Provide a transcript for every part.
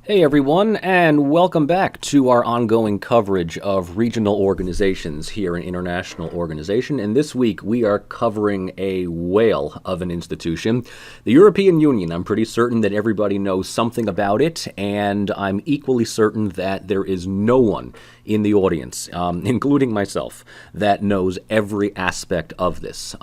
Hey everyone, and welcome back to our ongoing coverage of regional organizations here in International Organization. And this week we are covering a whale of an institution, the European Union. I'm pretty certain that everybody knows something about it, and I'm equally certain that there is no one in the audience, including myself, that knows every aspect of this.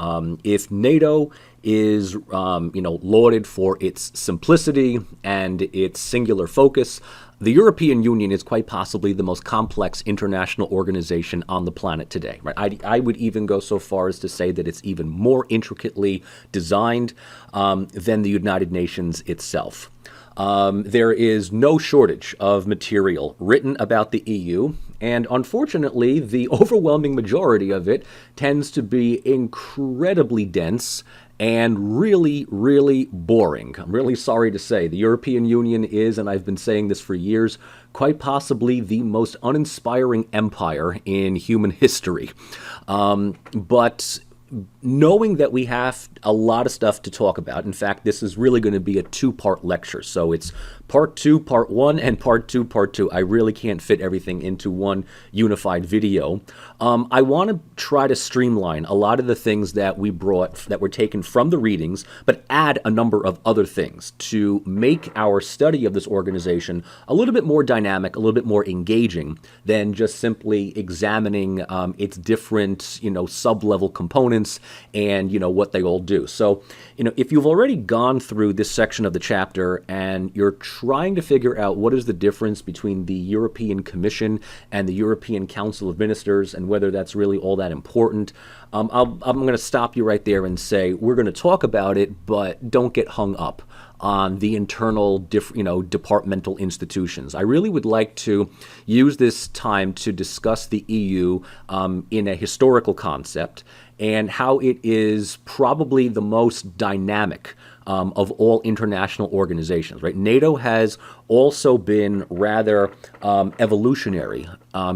If NATO is, lauded for its simplicity and its singular focus, the European Union is quite possibly the most complex international organization on the planet today. Right? I would even go so far as to say that it's even more intricately designed than the United Nations itself. There is no shortage of material written about the EU, and unfortunately, the overwhelming majority of it tends to be incredibly dense and really, really boring. I'm really sorry to say. The European Union is, and I've been saying this for years, quite possibly the most uninspiring empire in human history. But knowing that we have a lot of stuff to talk about, in fact, this is really going to be a two-part lecture. So it's part 2, part 1, and part 2, part 2. I really can't fit everything into one unified video. I want to try to streamline a lot of the things that we brought, that were taken from the readings, but add a number of other things to make our study of this organization a little bit more dynamic, a little bit more engaging than just simply examining its different, sub-level components and, what they all do. So, if you've already gone through this section of the chapter and you're trying to figure out what is the difference between the European Commission and the European Council of Ministers and whether that's really all that important, I'm going to stop you right there and say we're going to talk about it, but don't get hung up on the internal, departmental institutions. I really would like to use this time to discuss the EU in a historical concept and how it is probably the most dynamic of all international organizations, right? NATO has also been rather evolutionary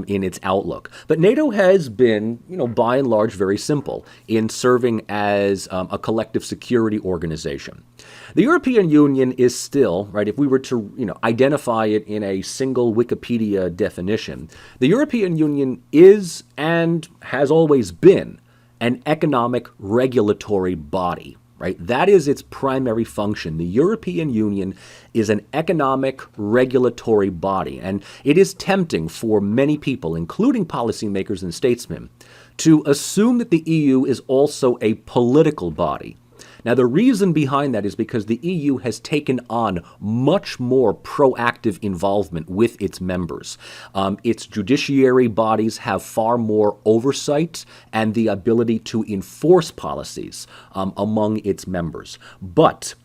in its outlook. But NATO has been, by and large, very simple in serving as a collective security organization. The European Union is still, right, if we were to, identify it in a single Wikipedia definition, the European Union is and has always been an economic regulatory body. Right? That is its primary function. The European Union is an economic regulatory body, and it is tempting for many people, including policymakers and statesmen, to assume that the EU is also a political body. Now, the reason behind that is because the EU has taken on much more proactive involvement with its members. Its judiciary bodies have far more oversight and the ability to enforce policies among its members. But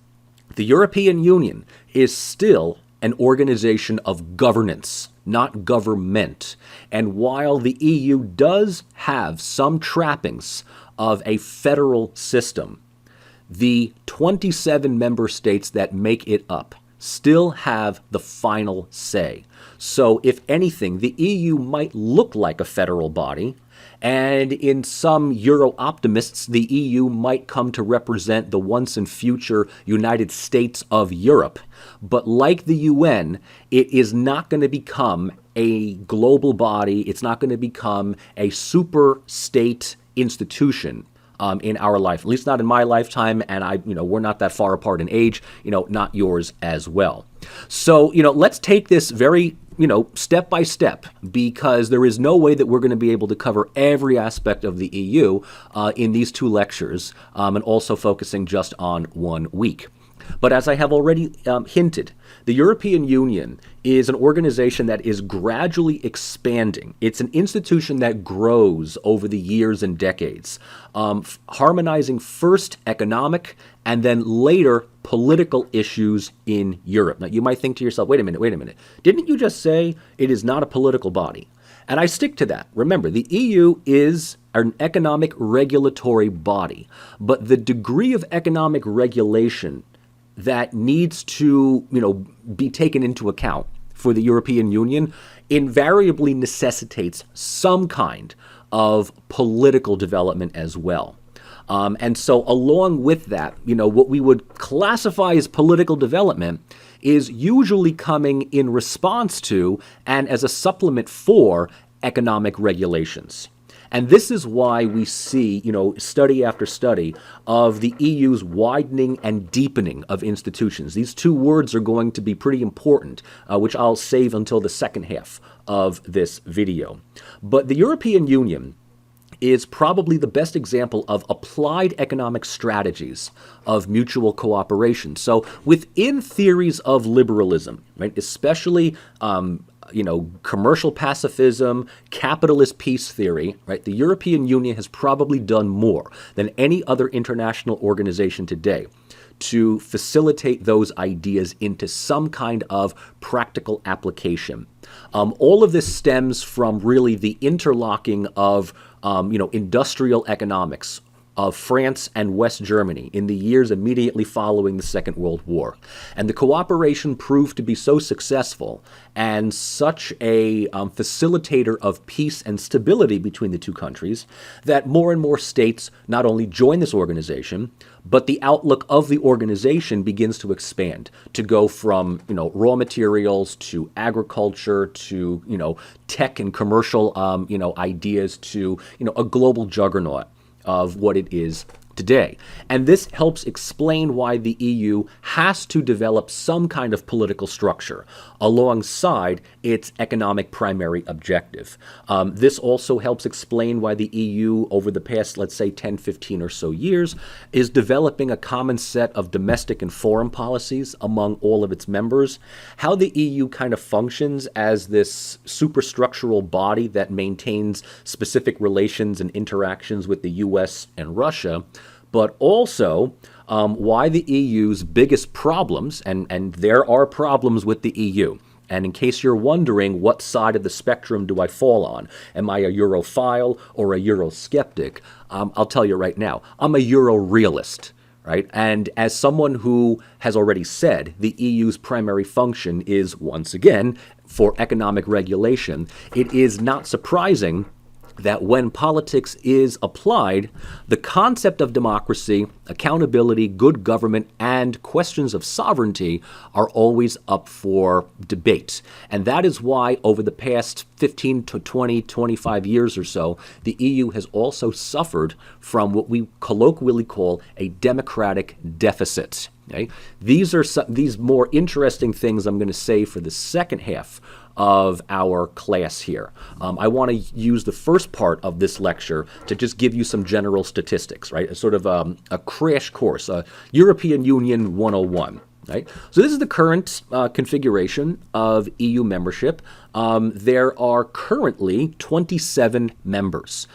the European Union is still an organization of governance, not government. And while the EU does have some trappings of a federal system, the 27 member states that make it up still have the final say. So if anything, the EU might look like a federal body, and in some Euro-optimists, the EU might come to represent the once and future United States of Europe. But like the UN, it is not going to become a global body. It's not going to become a super state institution in our life, at least not in my lifetime, and we're not that far apart in age, not yours as well. So, let's take this very, step by step, because there is no way that we're going to be able to cover every aspect of the EU in these two lectures, and also focusing just on 1 week. But as I have already hinted, the European Union is an organization that is gradually expanding. It's an institution that grows over the years and decades, harmonizing first economic and then later political issues in Europe. Now, you might think to yourself, wait a minute. Didn't you just say it is not a political body? And I stick to that. Remember, the EU is an economic regulatory body, but the degree of economic regulation that needs to, be taken into account for the European Union invariably necessitates some kind of political development as well. And so along with that, what we would classify as political development is usually coming in response to and as a supplement for economic regulations. And this is why we see, study after study of the EU's widening and deepening of institutions. These two words are going to be pretty important, which I'll save until the second half of this video. But the European Union is probably the best example of applied economic strategies of mutual cooperation. So within theories of liberalism, right, especially commercial pacifism, capitalist peace theory, right? The European Union has probably done more than any other international organization today to facilitate those ideas into some kind of practical application. All of this stems from really the interlocking of industrial economics of France and West Germany in the years immediately following the Second World War. And the cooperation proved to be so successful and such a facilitator of peace and stability between the two countries that more and more states not only join this organization, but the outlook of the organization begins to expand, to go from, raw materials to agriculture to, tech and commercial, ideas to, a global juggernaut of what it is today. And this helps explain why the EU has to develop some kind of political structure alongside its economic primary objective. This also helps explain why the EU over the past, let's say, 10, 15 or so years is developing a common set of domestic and foreign policies among all of its members, how the EU kind of functions as this superstructural body that maintains specific relations and interactions with the US and Russia, but also why the EU's biggest problems, and there are problems with the EU. And in case you're wondering what side of the spectrum do I fall on, am I a Europhile or a Eurosceptic, I'll tell you right now, I'm a Euro realist. Right? And as someone who has already said the EU's primary function is, once again, for economic regulation, it is not surprising that when politics is applied, the concept of democracy, accountability, good government, and questions of sovereignty are always up for debate. And that is why over the past 15 to 20, 25 years or so, the EU has also suffered from what we colloquially call a democratic deficit. Okay? These are these more interesting things I'm going to say for the second half of our class here. I want to use the first part of this lecture to just give you some general statistics, right? A sort of a crash course, European Union 101. Right? So this is the current configuration of EU membership. There are currently 27 members.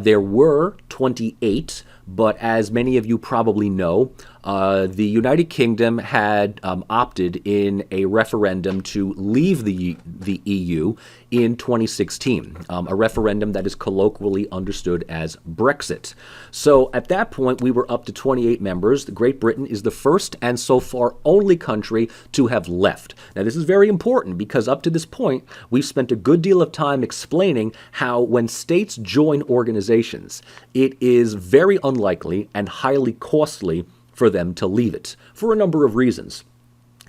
There were 28, but as many of you probably know, the United Kingdom had opted in a referendum to leave the EU in 2016, a referendum that is colloquially understood as Brexit. So at that point, we were up to 28 members. Great Britain is the first and so far only country to have left. Now, this is very important because up to this point, we've spent a good deal of time explaining how when states join organizations, it is very unlikely and highly costly for them to leave it, for a number of reasons.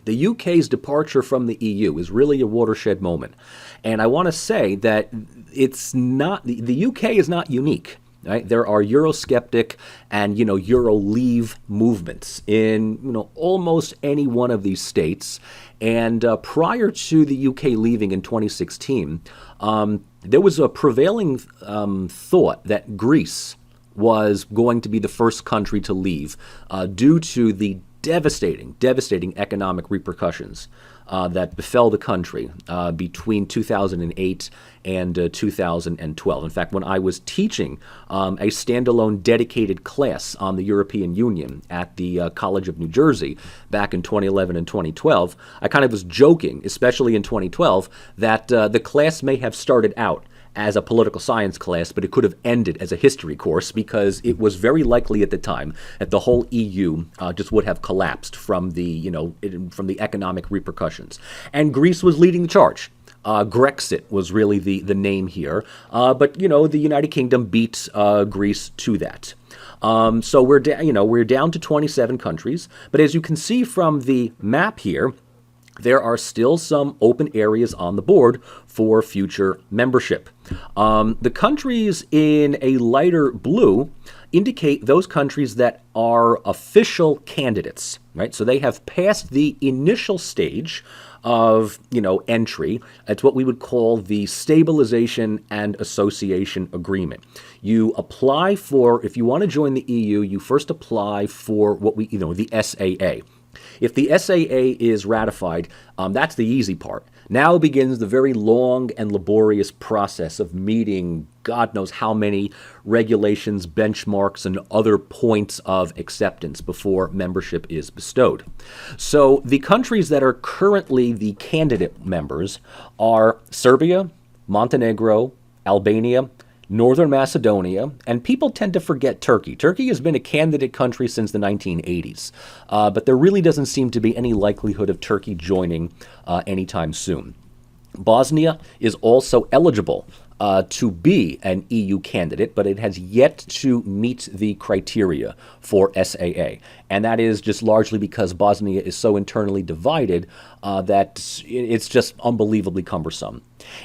The UK's departure from the EU is really a watershed moment. And I want to say that it's not, the UK is not unique. Right? There are Eurosceptic and, Euro-leave movements in, almost any one of these states. And prior to the UK leaving in 2016, there was a prevailing thought that Greece was going to be the first country to leave due to the devastating economic repercussions that befell the country between 2008 and 2012. In fact, when I was teaching a standalone dedicated class on the European Union at the College of New Jersey back in 2011 and 2012, I kind of was joking, especially in 2012, that the class may have started out as a political science class, but it could have ended as a history course because it was very likely at the time that the whole EU just would have collapsed from the, from the economic repercussions. And Greece was leading the charge. Grexit was really the name here. But, the United Kingdom beat Greece to that. So we're down to 27 countries. But as you can see from the map here, there are still some open areas on the board for future membership. The countries in a lighter blue indicate those countries that are official candidates, right? So they have passed the initial stage of, entry. It's what we would call the Stabilization and Association Agreement. You apply for, if you want to join the EU, you first apply for the SAA. If the SAA is ratified, that's the easy part. Now begins the very long and laborious process of meeting God knows how many regulations, benchmarks, and other points of acceptance before membership is bestowed. So the countries that are currently the candidate members are Serbia, Montenegro, Albania, Northern Macedonia, and people tend to forget Turkey. Turkey has been a candidate country since the 1980s, but there really doesn't seem to be any likelihood of Turkey joining anytime soon. Bosnia is also eligible to be an EU candidate, but it has yet to meet the criteria for SAA. And that is just largely because Bosnia is so internally divided that it's just unbelievably cumbersome.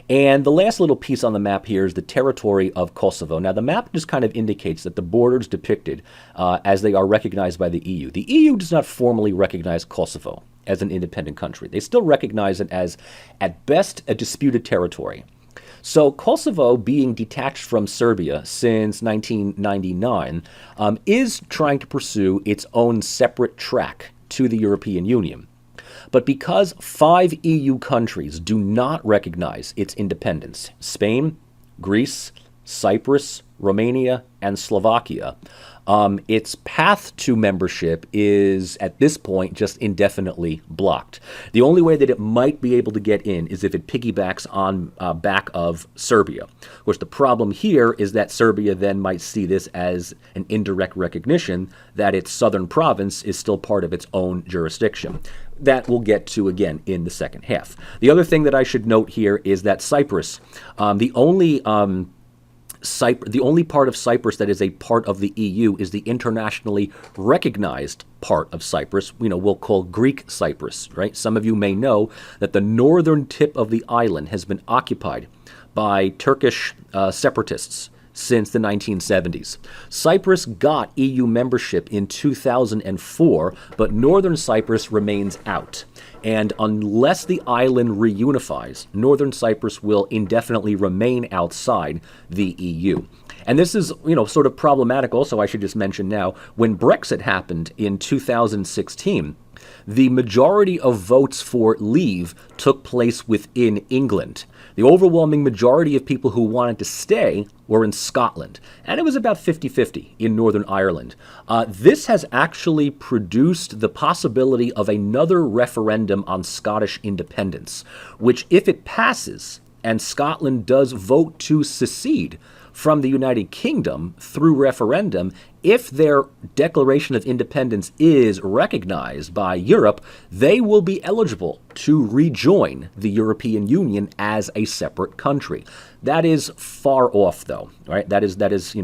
And the last little piece on the map here is the territory of Kosovo. Now, the map just kind of indicates that the borders depicted as they are recognized by the EU. The EU does not formally recognize Kosovo as an independent country. They still recognize it as, at best, a disputed territory. So Kosovo, being detached from Serbia since 1999, is trying to pursue its own separate track to the European Union. But because 5 EU countries do not recognize its independence, Spain, Greece, Cyprus, Romania, and Slovakia, its path to membership is, at this point, just indefinitely blocked. The only way that it might be able to get in is if it piggybacks on back of Serbia. Of course, the problem here is that Serbia then might see this as an indirect recognition that its southern province is still part of its own jurisdiction. That we'll get to again in the second half. The other thing that I should note here is that Cyprus, the only part of Cyprus that is a part of the EU is the internationally recognized part of Cyprus, we'll call Greek Cyprus, right? Some of you may know that the northern tip of the island has been occupied by Turkish separatists since the 1970s. Cyprus got EU membership in 2004, but northern Cyprus remains out. And unless the island reunifies, northern Cyprus will indefinitely remain outside the EU. And this is, sort of problematic also, I should just mention now, when Brexit happened in 2016, the majority of votes for leave took place within England. The overwhelming majority of people who wanted to stay were in Scotland, and it was about 50-50 in Northern Ireland. This has actually produced the possibility of another referendum on Scottish independence, which, if it passes and Scotland does vote to secede from the United Kingdom through referendum, if their declaration of independence is recognized by Europe, they will be eligible to rejoin the European Union as a separate country. That is far off, though, right? That is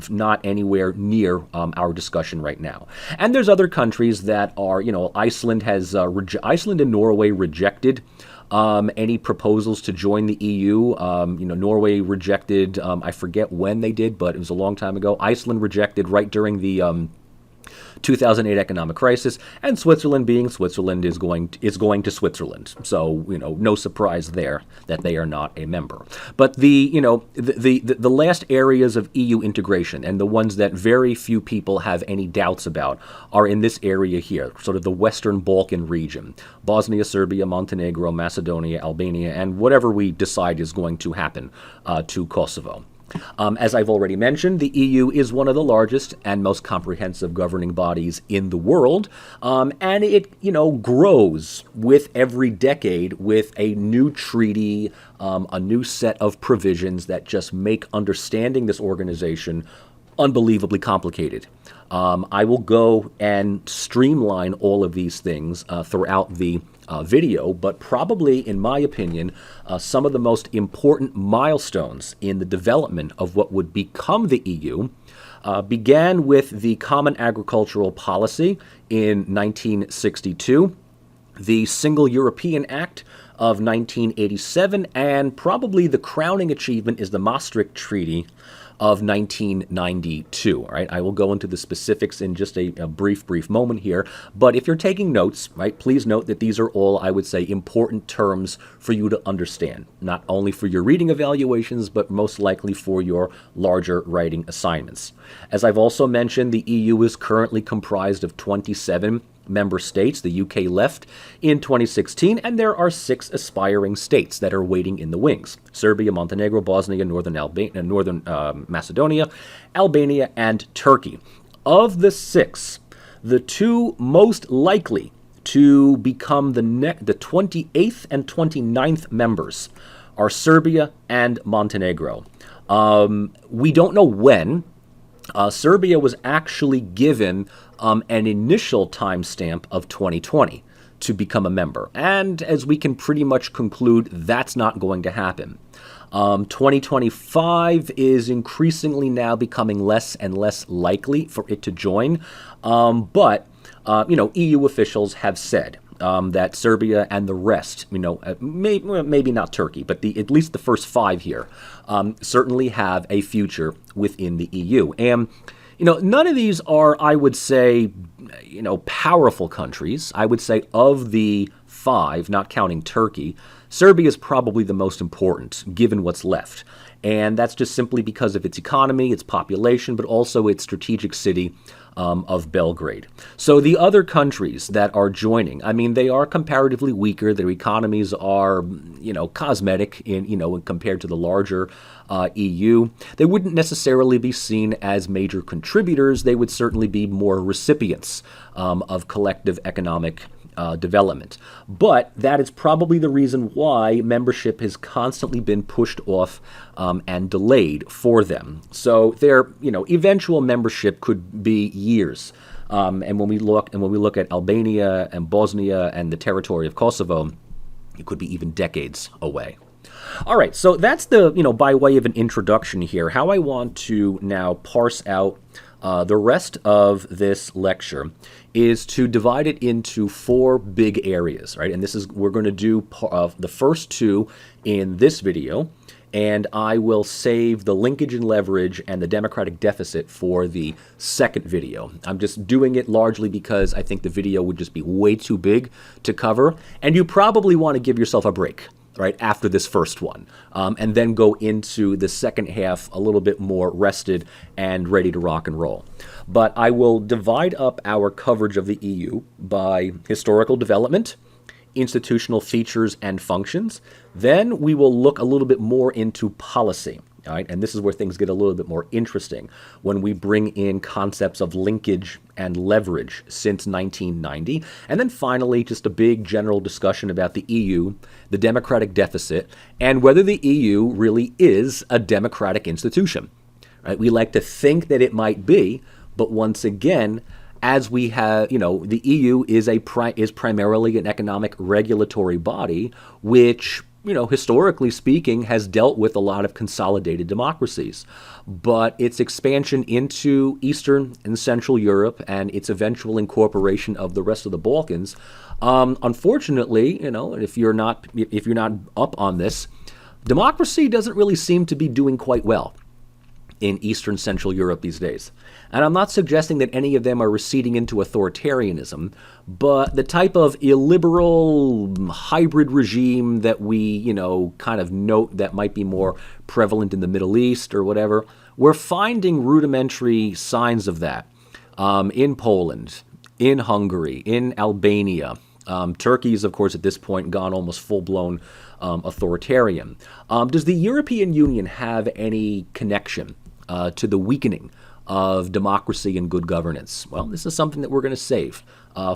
not anywhere near our discussion right now. And there's other countries that are, Iceland and Norway rejected any proposals to join the EU. Norway rejected, I forget when they did, but it was a long time ago. Iceland rejected right during the 2008 economic crisis, and Switzerland, being Switzerland, is going to Switzerland. So, no surprise there that they are not a member. But the last areas of EU integration, and the ones that very few people have any doubts about, are in this area here, sort of the Western Balkan region. Bosnia, Serbia, Montenegro, Macedonia, Albania, and whatever we decide is going to happen to Kosovo. As I've already mentioned, the EU is one of the largest and most comprehensive governing bodies in the world, and it, grows with every decade with a new treaty, a new set of provisions that just make understanding this organization unbelievably complicated. I will go and streamline all of these things throughout the video, but probably, in my opinion, some of the most important milestones in the development of what would become the EU began with the Common Agricultural Policy in 1962. the Single European Act of 1987, and probably the crowning achievement is the Maastricht Treaty of 1992. All right, I will go into the specifics in just a brief moment here, but if you're taking notes, right, please note that these are all, I would say, important terms for you to understand, not only for your reading evaluations, but most likely for your larger writing assignments. As I've also mentioned, the EU is currently comprised of 27 member states. The UK left in 2016, and there are 6 aspiring states that are waiting in the wings: Serbia, Montenegro, Bosnia, Northern Macedonia, Albania, and Turkey. Of the 6, the 2 most likely to become the 28th and 29th members are Serbia and Montenegro. We don't know when. Serbia was actually given an initial timestamp of 2020 to become a member. And as we can pretty much conclude, that's not going to happen. 2025 is increasingly now becoming less and less likely for it to join. But EU officials have said that Serbia and the rest, maybe not Turkey, but at least the first 5 here, certainly have a future within the EU. And, none of these are, I would say, powerful countries. I would say of the 5, not counting Turkey, Serbia is probably the most important, given what's left. And that's just simply because of its economy, its population, but also its strategic city of Belgrade. So the other countries that are joining, they are comparatively weaker. Their economies are, cosmetic compared to the larger EU. They wouldn't necessarily be seen as major contributors. They would certainly be more recipients of collective economic development. But that is probably the reason why membership has constantly been pushed off and delayed for them. So their, eventual membership could be years. And when we look at Albania and Bosnia and the territory of Kosovo, it could be even decades away. All right, so that's the, by way of an introduction here, how I want to now parse out the rest of this lecture is to divide it into 4 big areas, right? And we're going to do the first 2 in this video, and I will save the linkage and leverage and the democratic deficit for the second video. I'm just doing it largely because I think the video would just be way too big to cover, and you probably want to give yourself a break, right, after this first one, and then go into the second half a little bit more rested and ready to rock and roll. But I will divide up our coverage of the EU by historical development, institutional features and functions. Then we will look a little bit more into policy. All right, and this is where things get a little bit more interesting when we bring in concepts of linkage and leverage since 1990. And then finally, just a big general discussion about the EU, the democratic deficit, and whether the EU really is a democratic institution. Right? We like to think that it might be, but once again, as we have, the EU is primarily an economic regulatory body, which, historically speaking, has dealt with a lot of consolidated democracies. But its expansion into Eastern and Central Europe and its eventual incorporation of the rest of the Balkans, unfortunately, if you're not up on this, democracy doesn't really seem to be doing quite well in Eastern Central Europe these days. And I'm not suggesting that any of them are receding into authoritarianism, but the type of illiberal hybrid regime that we, kind of note that might be more prevalent in the Middle East or whatever, we're finding rudimentary signs of that in Poland, in Hungary, in Albania. Turkey's, of course, at this point gone almost full-blown authoritarian. Does the European Union have any connection to the weakening of democracy and good governance? Well, this is something that we're going to save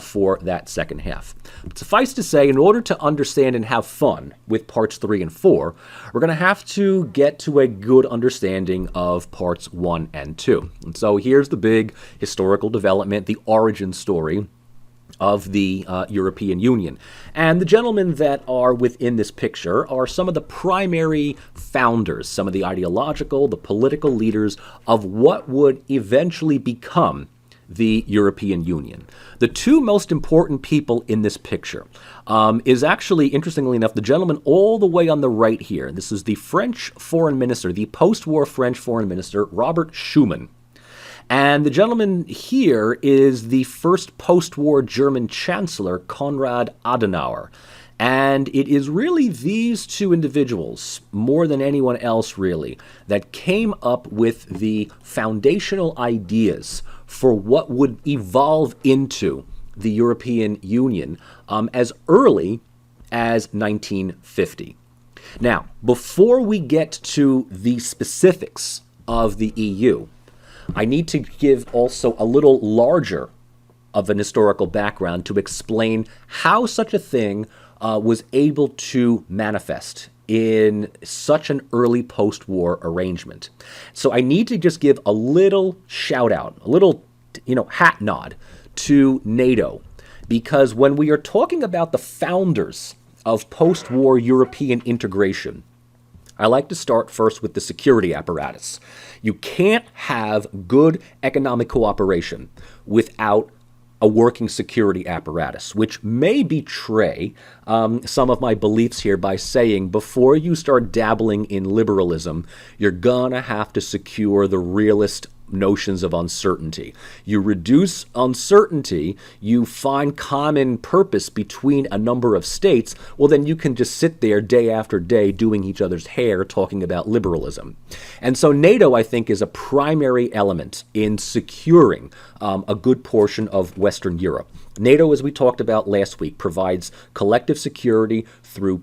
for that second half. But suffice to say, in order to understand and have fun with parts 3 and 4, we're going to have to get to a good understanding of parts 1 and 2. And so here's the big historical development, the origin story of the European Union. And the gentlemen that are within this picture are some of the primary founders, some of the ideological, the political leaders of what would eventually become the European Union. The two most important people in this picture is actually, interestingly enough, the gentleman all the way on the right here. This is the French foreign minister, the post-war French foreign minister, Robert Schuman. And the gentleman here is the first post-war German chancellor, Konrad Adenauer. And it is really these two individuals, more than anyone else really, that came up with the foundational ideas for what would evolve into the European Union as early as 1950. Now, before we get to the specifics of the EU, I need to give also a little larger of an historical background to explain how such a thing was able to manifest in such an early post-war arrangement. So I need to just give a little shout out, a little, hat nod to NATO, because when we are talking about the founders of post-war European integration, I like to start first with the security apparatus. You can't have good economic cooperation without a working security apparatus, which may betray some of my beliefs here by saying before you start dabbling in liberalism, you're gonna have to secure the realist notions of uncertainty. You reduce uncertainty, you find common purpose between a number of states, well then you can just sit there day after day doing each other's hair talking about liberalism. And so NATO, I think, is a primary element in securing a good portion of Western Europe. NATO, as we talked about last week, provides collective security through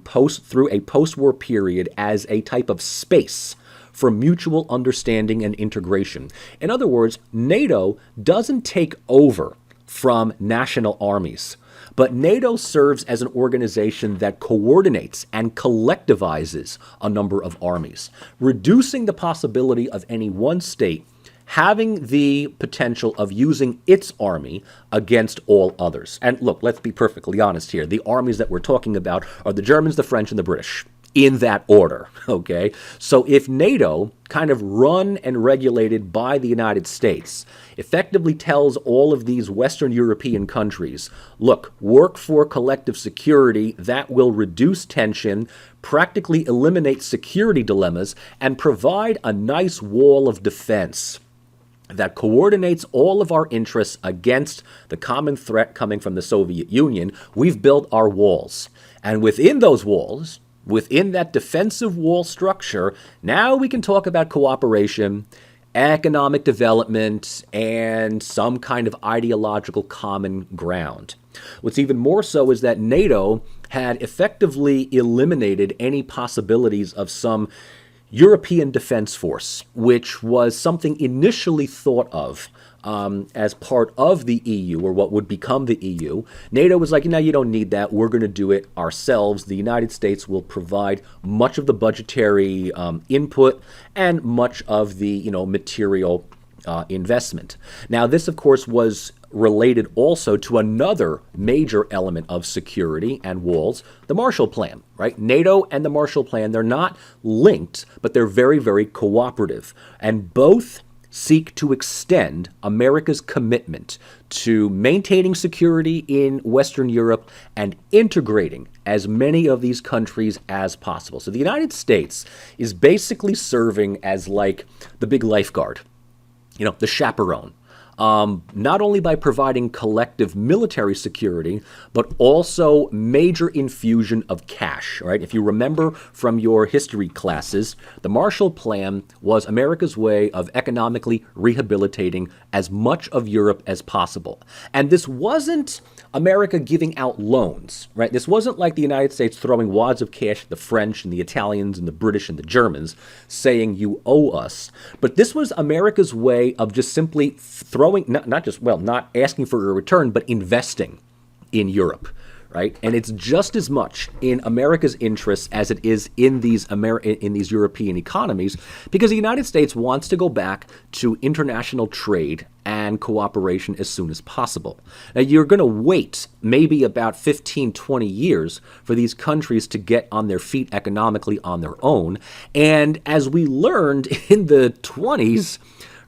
a post-war period as a type of space for mutual understanding and integration. In other words, NATO doesn't take over from national armies, but NATO serves as an organization that coordinates and collectivizes a number of armies, reducing the possibility of any one state having the potential of using its army against all others. And look, let's be perfectly honest here. The armies that we're talking about are the Germans, the French, and the British, in that order, okay? So if NATO, kind of run and regulated by the United States, effectively tells all of these Western European countries, look, work for collective security, that will reduce tension, practically eliminate security dilemmas, and provide a nice wall of defense that coordinates all of our interests against the common threat coming from the Soviet Union, we've built our walls. And within those walls, within that defensive wall structure, now we can talk about cooperation, economic development, and some kind of ideological common ground. What's even more so is that NATO had effectively eliminated any possibilities of some European Defense Force, which was something initially thought of as part of the EU, or what would become the EU. NATO was like, no, you don't need that. We're going to do it ourselves. The United States will provide much of the budgetary input and much of the material investment. Now, this, of course, was related also to another major element of security and walls, the Marshall Plan, right? NATO and the Marshall Plan, they're not linked, but they're very, very cooperative. And both seek to extend America's commitment to maintaining security in Western Europe and integrating as many of these countries as possible. So the United States is basically serving as like the big lifeguard, the chaperone. Not only by providing collective military security, but also major infusion of cash, right? If you remember from your history classes, the Marshall Plan was America's way of economically rehabilitating as much of Europe as possible. And this wasn't America giving out loans, right? This wasn't like the United States throwing wads of cash at the French and the Italians and the British and the Germans saying you owe us. But this was America's way of just simply throwing, not asking for a return, but investing in Europe, right? And it's just as much in America's interests as it is in these European economies, because the United States wants to go back to international trade and cooperation as soon as possible. Now, you're going to wait maybe about 15, 20 years for these countries to get on their feet economically on their own. And as we learned in the 20s,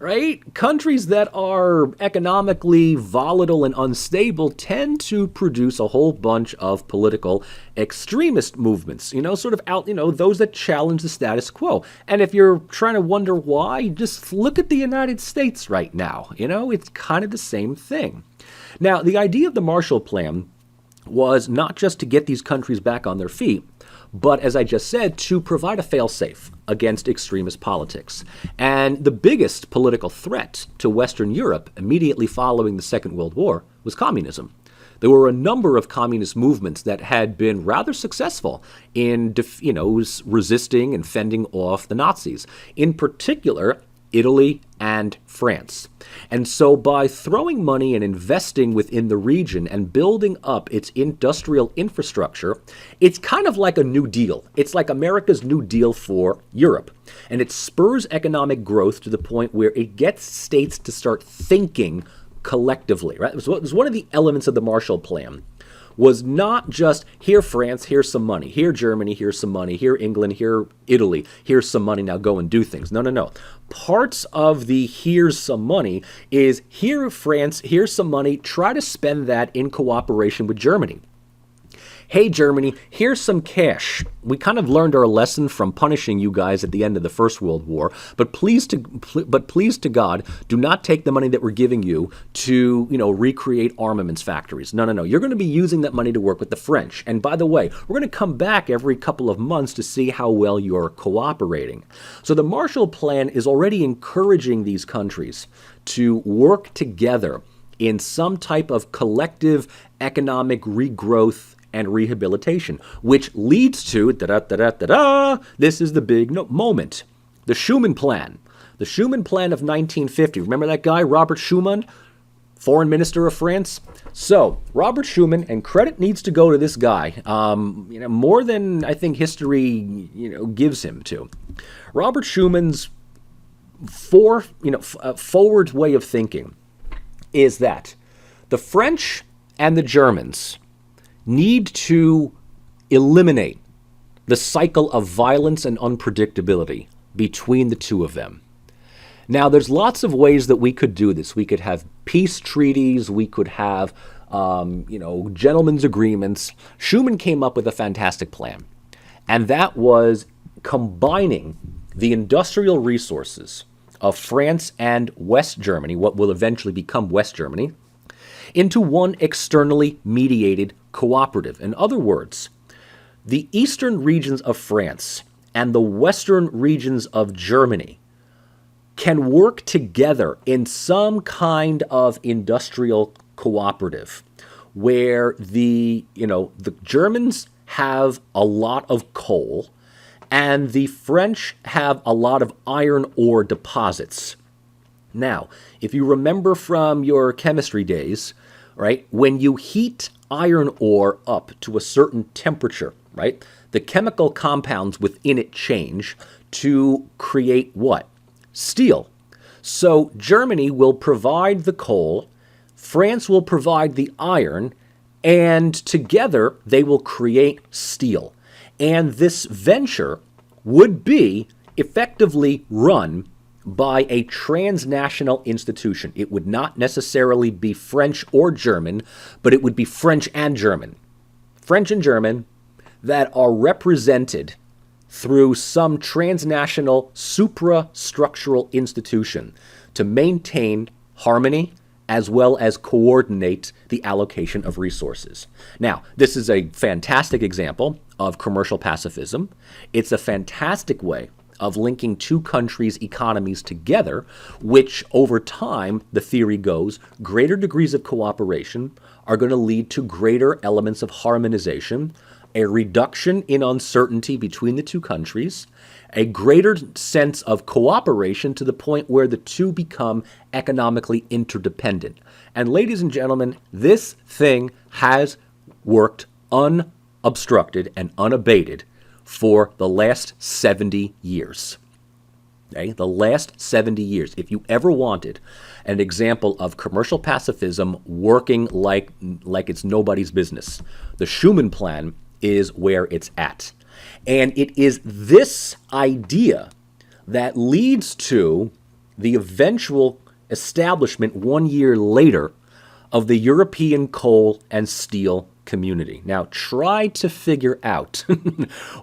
right? Countries that are economically volatile and unstable tend to produce a whole bunch of political extremist movements, sort of out, those that challenge the status quo. And if you're trying to wonder why, just look at the United States right now. It's kind of the same thing. Now, the idea of the Marshall Plan was not just to get these countries back on their feet, but as I just said, to provide a fail-safe against extremist politics. And the biggest political threat to Western Europe immediately following the Second World War was communism. There were a number of communist movements that had been rather successful in, resisting and fending off the Nazis. In particular, Italy and France. And so by throwing money and investing within the region and building up its industrial infrastructure, it's kind of like a New Deal. It's like America's New Deal for Europe. And it spurs economic growth to the point where it gets states to start thinking collectively, right? It was one of the elements of the Marshall Plan. Was not just, here France, here's some money, here Germany, here's some money, here England, here Italy, here's some money, now go and do things. No. Parts of the here's some money is, here France, here's some money, try to spend that in cooperation with Germany. Hey, Germany, here's some cash. We kind of learned our lesson from punishing you guys at the end of the First World War, but please to God, do not take the money that we're giving you to, recreate armaments factories. No. You're going to be using that money to work with the French. And by the way, we're going to come back every couple of months to see how well you're cooperating. So the Marshall Plan is already encouraging these countries to work together in some type of collective economic regrowth and rehabilitation, which leads to, this is the big moment, the Schuman Plan. The Schuman Plan of 1950. Remember that guy, Robert Schuman, foreign minister of France? So, Robert Schuman, and credit needs to go to this guy, more than I think history, gives him to. Robert Schuman's forward way of thinking is that the French and the Germans need to eliminate the cycle of violence and unpredictability between the two of them. Now, there's lots of ways that we could do this. We could have peace treaties. We could have, gentlemen's agreements. Schuman came up with a fantastic plan, and that was combining the industrial resources of France and West Germany, what will eventually become West Germany, into one externally mediated cooperative. In other words, the eastern regions of France and the western regions of Germany can work together in some kind of industrial cooperative where the Germans have a lot of coal and the French have a lot of iron ore deposits. Now, if you remember from your chemistry days, right, when you heat iron ore up to a certain temperature, right, the chemical compounds within it change to create what? Steel. So Germany will provide the coal, France will provide the iron, and together they will create steel. And this venture would be effectively run by a transnational institution. It would not necessarily be French or German, but it would be French and German. French and German that are represented through some transnational suprastructural institution to maintain harmony as well as coordinate the allocation of resources. Now, this is a fantastic example of commercial pacifism. It's a fantastic way of linking two countries' economies together, which over time, the theory goes, greater degrees of cooperation are going to lead to greater elements of harmonization, a reduction in uncertainty between the two countries, a greater sense of cooperation to the point where the two become economically interdependent. And ladies and gentlemen, this thing has worked unobstructed and unabated for the last 70 years. Okay? The last 70 years. If you ever wanted an example of commercial pacifism working like it's nobody's business, the Schuman Plan is where it's at. And it is this idea that leads to the eventual establishment 1 year later of the European Coal and Steel Community. Now, try to figure out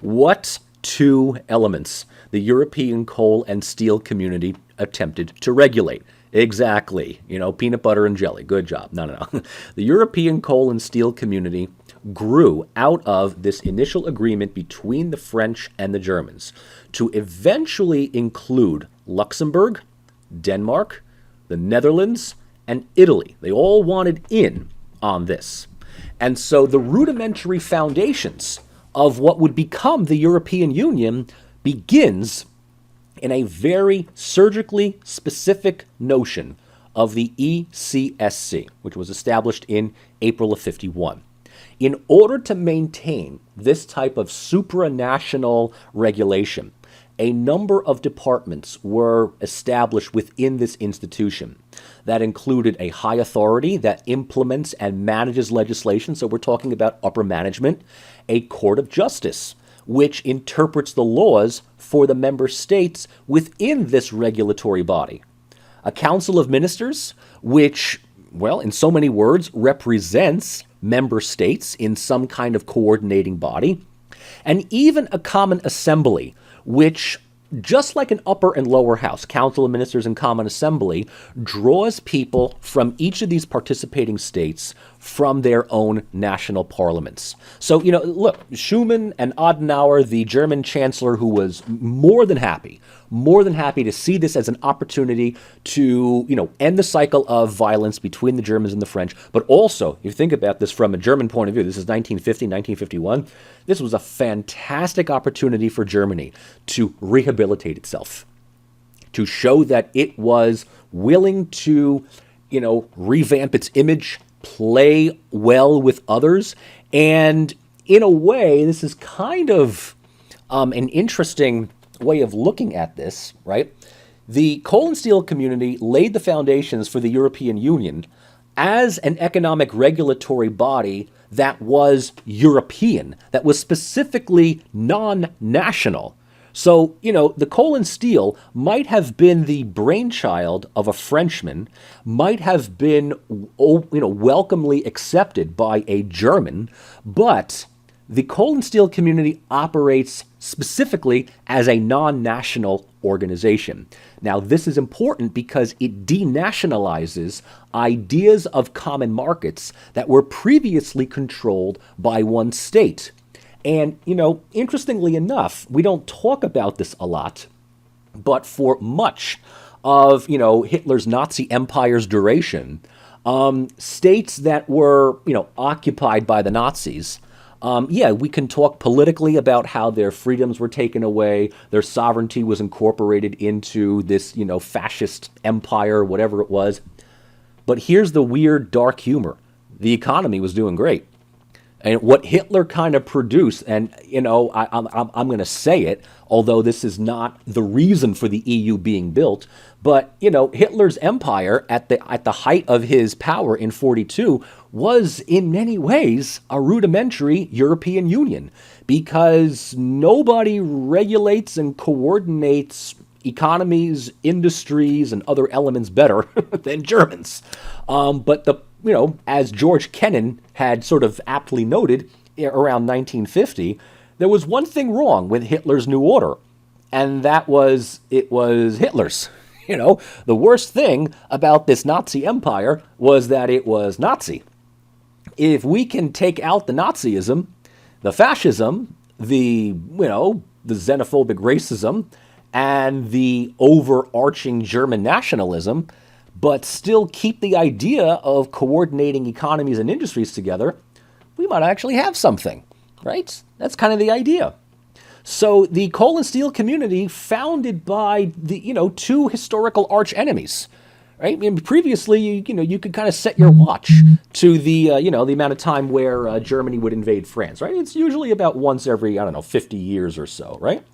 what two elements the European Coal and Steel Community attempted to regulate. Exactly. Peanut butter and jelly. Good job. No. The European Coal and Steel Community grew out of this initial agreement between the French and the Germans to eventually include Luxembourg, Denmark, the Netherlands, and Italy. They all wanted in on this. And so the rudimentary foundations of what would become the European Union begins in a very surgically specific notion of the ECSC, which was established in April of 51. In order to maintain this type of supranational regulation, a number of departments were established within this institution that included a high authority that implements and manages legislation, so we're talking about upper management, a court of justice, which interprets the laws for the member states within this regulatory body, a council of ministers, which, well, in so many words, represents member states in some kind of coordinating body, and even a common assembly, which, just like an upper and lower house, Council of Ministers and Common Assembly, draws people from each of these participating states from their own national parliaments. So, look, Schuman and Adenauer, the German chancellor, who was more than happy to see this as an opportunity to, end the cycle of violence between the Germans and the French. But also, you think about this from a German point of view, this is 1950, 1951. This was a fantastic opportunity for Germany to rehabilitate itself, to show that it was willing to, revamp its image, play well with others. And in a way, this is kind of an interesting way of looking at this, right? The coal and steel community laid the foundations for the European Union as an economic regulatory body that was European, that was specifically non-national. So, the coal and steel might have been the brainchild of a Frenchman, might have been, welcomely accepted by a German, but the coal and steel community operates specifically as a non-national organization. Now, this is important because it denationalizes ideas of common markets that were previously controlled by one state. And, interestingly enough, we don't talk about this a lot, but for much of, Hitler's Nazi empire's duration, states that were, occupied by the Nazis, we can talk politically about how their freedoms were taken away, their sovereignty was incorporated into this, fascist empire, whatever it was. But here's the weird, dark humor. The economy was doing great. And what Hitler kind of produced, and, I'm going to say it, although this is not the reason for the EU being built, but, Hitler's empire at the height of his power in 42 was in many ways a rudimentary European Union, because nobody regulates and coordinates economies, industries, and other elements better than Germans. But as George Kennan had sort of aptly noted around 1950, there was one thing wrong with Hitler's New Order, and it was Hitler's. The worst thing about this Nazi empire was that it was Nazi. If we can take out the Nazism, the fascism, the xenophobic racism, and the overarching German nationalism, but still keep the idea of coordinating economies and industries together, we might actually have something, right? That's kind of the idea. So the coal and steel community, founded by the, two historical arch enemies, right? I mean, previously, you could kind of set your watch to the, the amount of time where Germany would invade France, right? It's usually about once every, 50 years or so, right?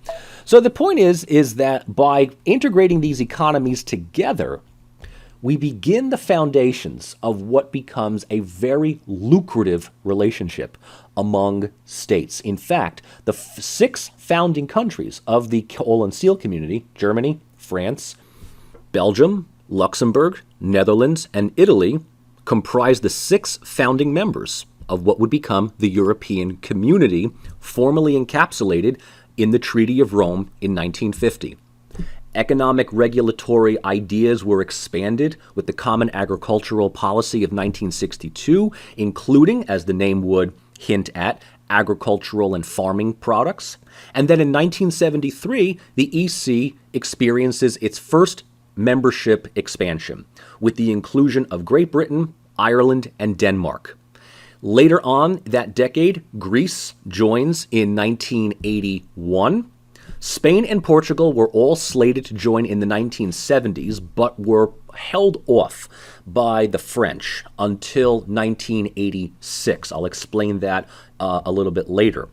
So the point is that by integrating these economies together, we begin the foundations of what becomes a very lucrative relationship among states. In fact, the 6 founding countries of the coal and steel community, Germany, France, Belgium, Luxembourg, Netherlands, and Italy comprised the 6 founding members of what would become the European Community, formally encapsulated in the Treaty of Rome in 1950. Economic regulatory ideas were expanded with the Common Agricultural Policy of 1962, including, as the name would hint at, agricultural and farming products. And then in 1973, the EC experiences its first membership expansion with the inclusion of Great Britain, Ireland, and Denmark. Later on that decade, Greece joins in 1981. Spain and Portugal were all slated to join in the 1970s, but were held off by the French until 1986. I'll explain that a little bit later.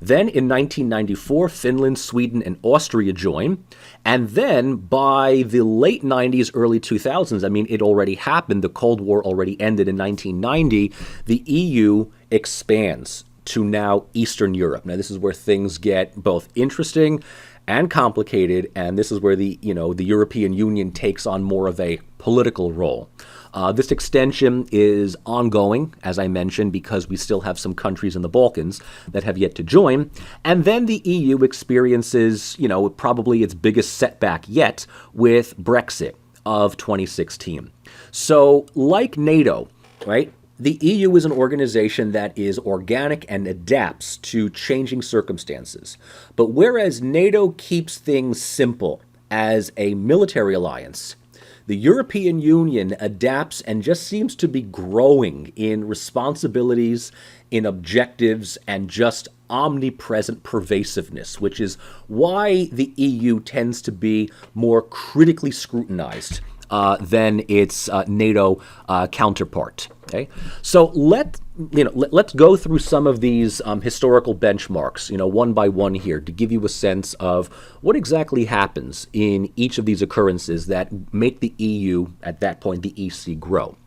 Then in 1994, Finland, Sweden, and Austria join. And then by the late 90s, early 2000s, I mean, it already happened. The Cold War already ended in 1990. The EU expands to now Eastern Europe. Now, this is where things get both interesting and complicated, and this is where the European Union takes on more of a political role. This extension is ongoing, as I mentioned, because we still have some countries in the Balkans that have yet to join. And then the EU experiences, probably its biggest setback yet with Brexit of 2016. So, like NATO, right? The EU is an organization that is organic and adapts to changing circumstances. But whereas NATO keeps things simple as a military alliance, the European Union adapts and just seems to be growing in responsibilities, in objectives, and just omnipresent pervasiveness, which is why the EU tends to be more critically scrutinized than its NATO counterpart. Okay, so let's go through some of these historical benchmarks, one by one here, to give you a sense of what exactly happens in each of these occurrences that make the EU, at that point, the EC, grow.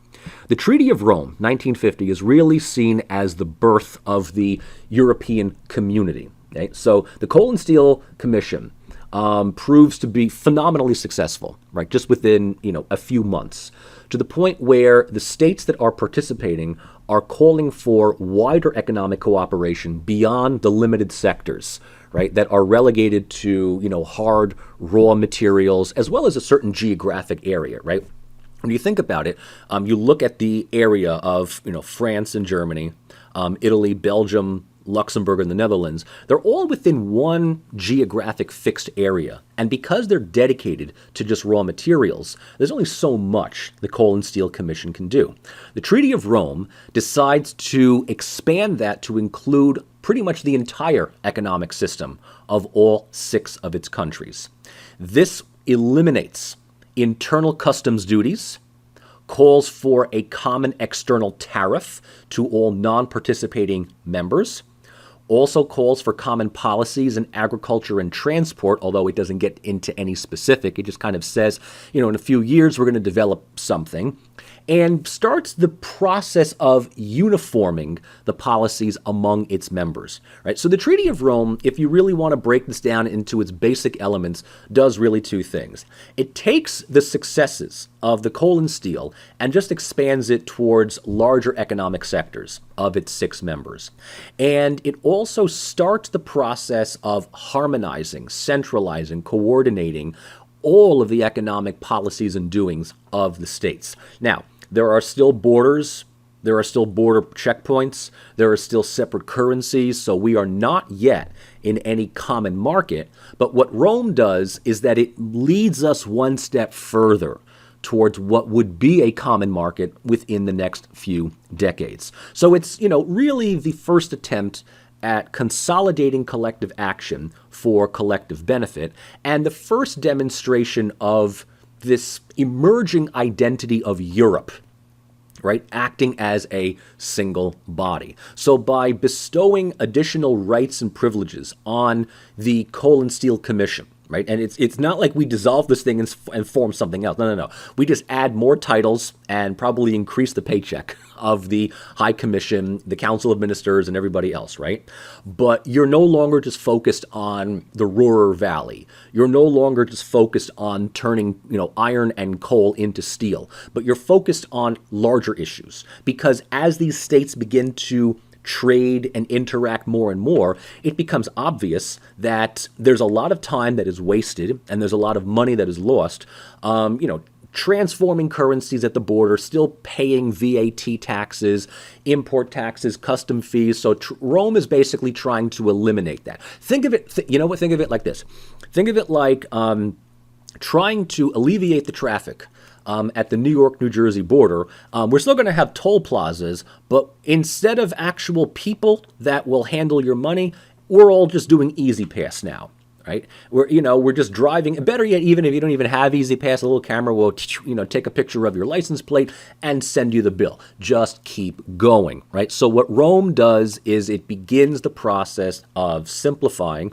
The Treaty of Rome, 1950, is really seen as the birth of the European community. Okay? So the Coal and Steel Commission proves to be phenomenally successful, right? Just within, a few months, to the point where the states that are participating are calling for wider economic cooperation beyond the limited sectors, right, that are relegated to, hard raw materials, as well as a certain geographic area, right? When you think about it, you look at the area of, France and Germany, Italy, Belgium, Luxembourg, and the Netherlands. They're all within one geographic fixed area. And because they're dedicated to just raw materials, there's only so much the Coal and Steel Commission can do. The Treaty of Rome decides to expand that to include pretty much the entire economic system of all 6 of its countries. This eliminates internal customs duties, calls for a common external tariff to all non-participating members, also calls for common policies in agriculture and transport, although it doesn't get into any specific. It just kind of says, in a few years we're going to develop something, and starts the process of uniforming the policies among its members. Right? So the Treaty of Rome, if you really want to break this down into its basic elements, does really 2 things. It takes the successes of the coal and steel and just expands it towards larger economic sectors of its 6 members. And it also starts the process of harmonizing, centralizing, coordinating all of the economic policies and doings of the states. Now, there are still borders, there are still border checkpoints, there are still separate currencies, so we are not yet in any common market. But what Rome does is that it leads us one step further towards what would be a common market within the next few decades. So it's, really the first attempt at consolidating collective action for collective benefit, and the first demonstration of this emerging identity of Europe, right, acting as a single body. So by bestowing additional rights and privileges on the Coal and Steel Commission, right? And it's not like we dissolve this thing and form something else. No. We just add more titles and probably increase the paycheck of the High Commission, the Council of Ministers, and everybody else, right? But you're no longer just focused on the Ruhr Valley. You're no longer just focused on turning, iron and coal into steel. But you're focused on larger issues. Because as these states begin to trade and interact more and more, it becomes obvious that there's a lot of time that is wasted and there's a lot of money that is lost, transforming currencies at the border, still paying VAT taxes, import taxes, custom fees. So Rome is basically trying to eliminate that. Think of it, think of it like this. Think of it like trying to alleviate the traffic at the New York-New Jersey border. We're still going to have toll plazas, but instead of actual people that will handle your money, we're all just doing Easy Pass now, right? We're just driving. Better yet, even if you don't even have Easy Pass, a little camera will, take a picture of your license plate and send you the bill. Just keep going, right? So what Rome does is it begins the process of simplifying,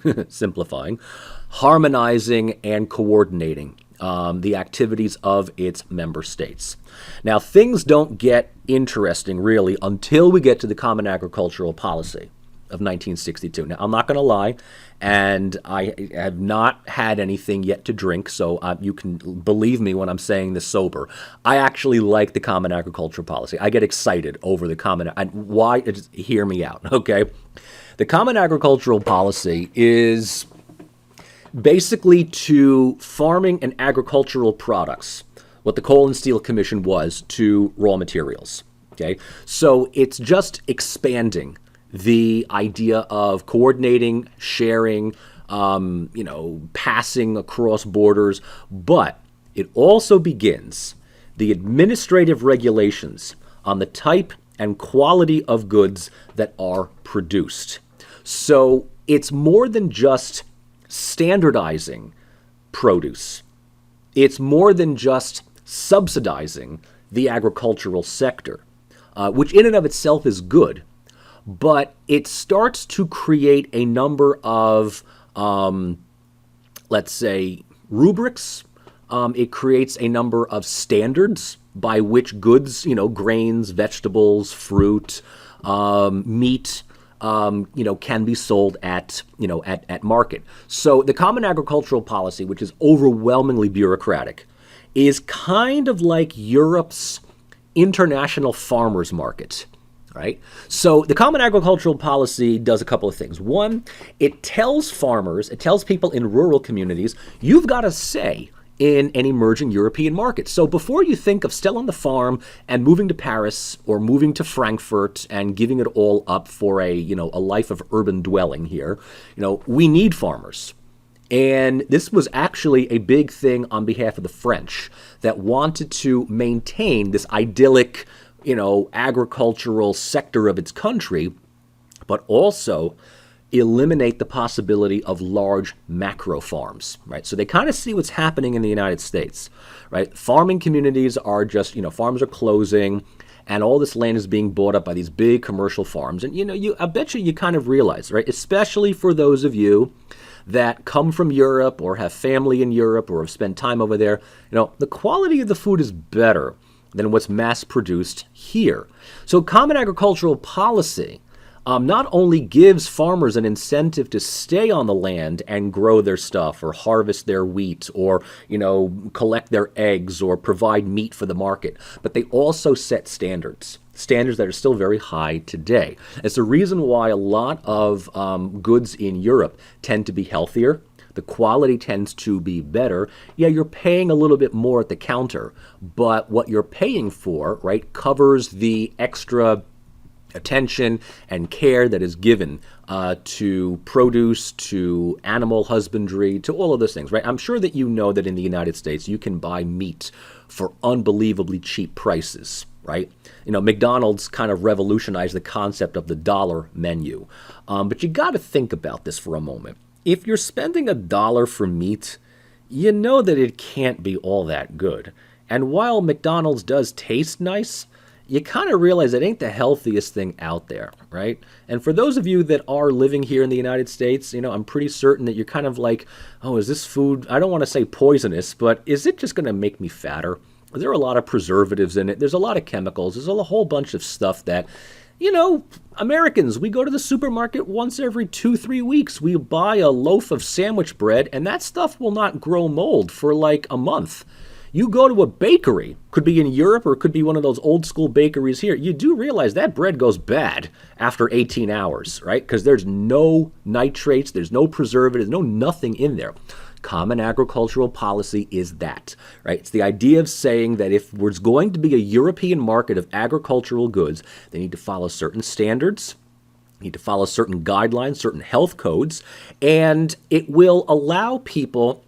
harmonizing, and coordinating the activities of its member states. Now, things don't get interesting, really, until we get to the Common Agricultural Policy of 1962. Now, I'm not going to lie, and I have not had anything yet to drink, so you can believe me when I'm saying this sober. I actually like the Common Agricultural Policy. I get excited over the why? Hear me out, okay? The Common Agricultural Policy is basically to farming and agricultural products what the Coal and Steel Commission was to raw materials. Okay, so it's just expanding the idea of coordinating, sharing, passing across borders, but it also begins the administrative regulations on the type and quality of goods that are produced. So it's more than just standardizing produce. It's more than just subsidizing the agricultural sector, which in and of itself is good, but it starts to create a number of, let's say, rubrics. It creates a number of standards by which goods, grains, vegetables, fruit, meat, can be sold at market. So the Common Agricultural Policy, which is overwhelmingly bureaucratic, is kind of like Europe's international farmers market, right? So the Common Agricultural Policy does a couple of things. One, it tells people in rural communities, you've got a say in an emerging European market. So before you think of still on the farm and moving to Paris or moving to Frankfurt and giving it all up for a life of urban dwelling here, we need farmers. And this was actually a big thing on behalf of the French that wanted to maintain this idyllic, agricultural sector of its country, but also eliminate the possibility of large macro farms, right? So they kind of see what's happening in the United States, right? Farming communities are just, farms are closing and all this land is being bought up by these big commercial farms. And, I bet you kind of realize, right? Especially for those of you that come from Europe or have family in Europe or have spent time over there, the quality of the food is better than what's mass produced here. So Common Agricultural Policy not only gives farmers an incentive to stay on the land and grow their stuff or harvest their wheat or, collect their eggs or provide meat for the market, but they also set standards that are still very high today. It's the reason why a lot of goods in Europe tend to be healthier. The quality tends to be better. Yeah, you're paying a little bit more at the counter, but what you're paying for, right, covers the extra attention and care that is given to produce, to animal husbandry, to all of those things, right? I'm sure that you know that in the United States you can buy meat for unbelievably cheap prices, right? McDonald's kind of revolutionized the concept of the dollar menu. But you got to think about this for a moment. If you're spending $1 for meat, you know that it can't be all that good. And while McDonald's does taste nice, you kind of realize it ain't the healthiest thing out there, right? And for those of you that are living here in the United States, I'm pretty certain that you're kind of like, oh, is this food, I don't want to say poisonous, but is it just going to make me fatter? There are a lot of preservatives in it. There's a lot of chemicals. There's a whole bunch of stuff that, Americans, we go to the supermarket once every 2-3 weeks. We buy a loaf of sandwich bread, and that stuff will not grow mold for like a month. You go to a bakery, could be in Europe or it could be one of those old school bakeries here. You do realize that bread goes bad after 18 hours, right? Because there's no nitrates, there's no preservatives, no nothing in there. Common agricultural policy is that, right? It's the idea of saying that if there's going to be a European market of agricultural goods, they need to follow certain standards, need to follow certain guidelines, certain health codes, and it will allow people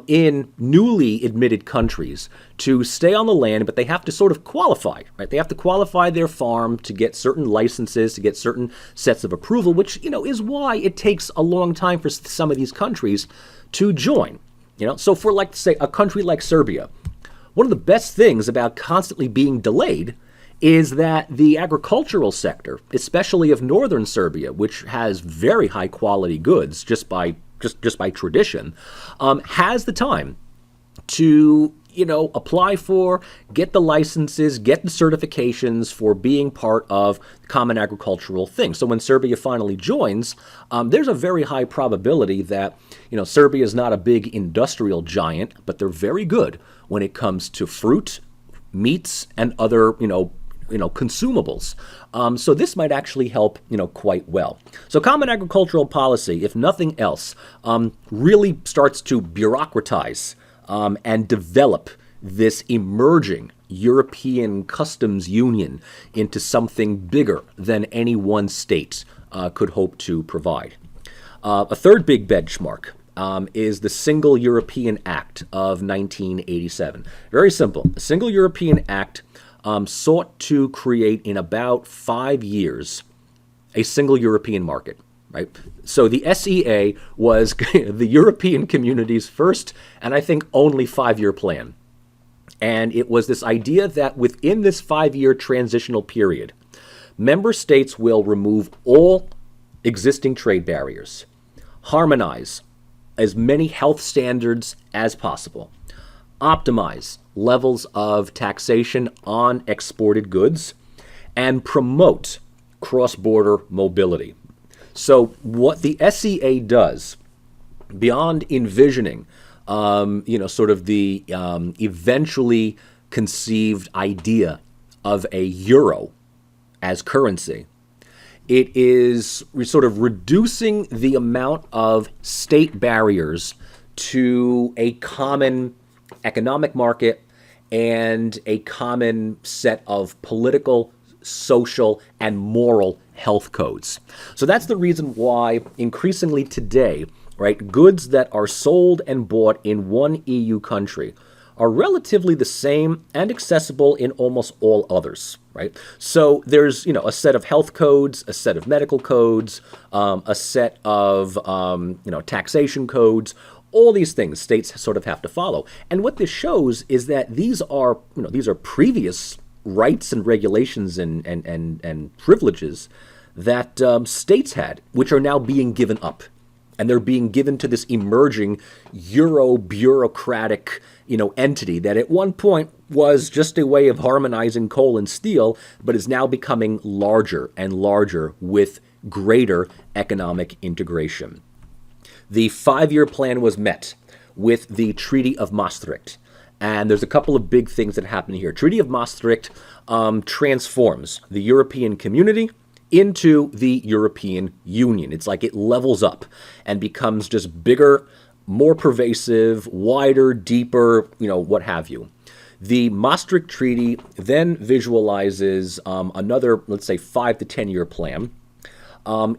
in newly admitted countries to stay on the land, but they have to sort of qualify, right? They have to qualify their farm to get certain licenses, to get certain sets of approval, which, is why it takes a long time for some of these countries to join. So for, like, say, a country like Serbia, one of the best things about constantly being delayed is that the agricultural sector, especially of northern Serbia, which has very high quality goods just by tradition, has the time to apply for, get the licenses, get the certifications for being part of common agricultural things. So when Serbia finally joins, there's a very high probability that Serbia is not a big industrial giant, but they're very good when it comes to fruit, meats, and other consumables. So this might actually help, quite well. So common agricultural policy, if nothing else, really starts to bureaucratize and develop this emerging European customs union into something bigger than any one state could hope to provide. A third big benchmark is the Single European Act of 1987. Very simple. The Single European Act sought to create in about 5 years a single European market, right? So the SEA was the European community's first and I think only 5-year plan. And it was this idea that within this 5-year transitional period, member states will remove all existing trade barriers, harmonize as many health standards as possible, optimize levels of taxation on exported goods, and promote cross-border mobility. So what the SEA does, beyond envisioning, sort of the eventually conceived idea of a euro as currency, it is sort of reducing the amount of state barriers to a common economic market and a common set of political, social, and moral health codes. So that's the reason why increasingly today, right, goods that are sold and bought in one EU country are relatively the same and accessible in almost all others, right? So there's, a set of health codes, a set of medical codes, a set of, taxation codes. All these things states sort of have to follow. And what this shows is that these are previous rights and regulations and privileges that states had, which are now being given up. And they're being given to this emerging Euro-bureaucratic, entity that at one point was just a way of harmonizing coal and steel, but is now becoming larger and larger with greater economic integration. The 5-year plan was met with the Treaty of Maastricht. And there's a couple of big things that happen here. Treaty of Maastricht transforms the European community into the European Union. It's like it levels up and becomes just bigger, more pervasive, wider, deeper, what have you. The Maastricht Treaty then visualizes another, let's say, 5 to 10 year plan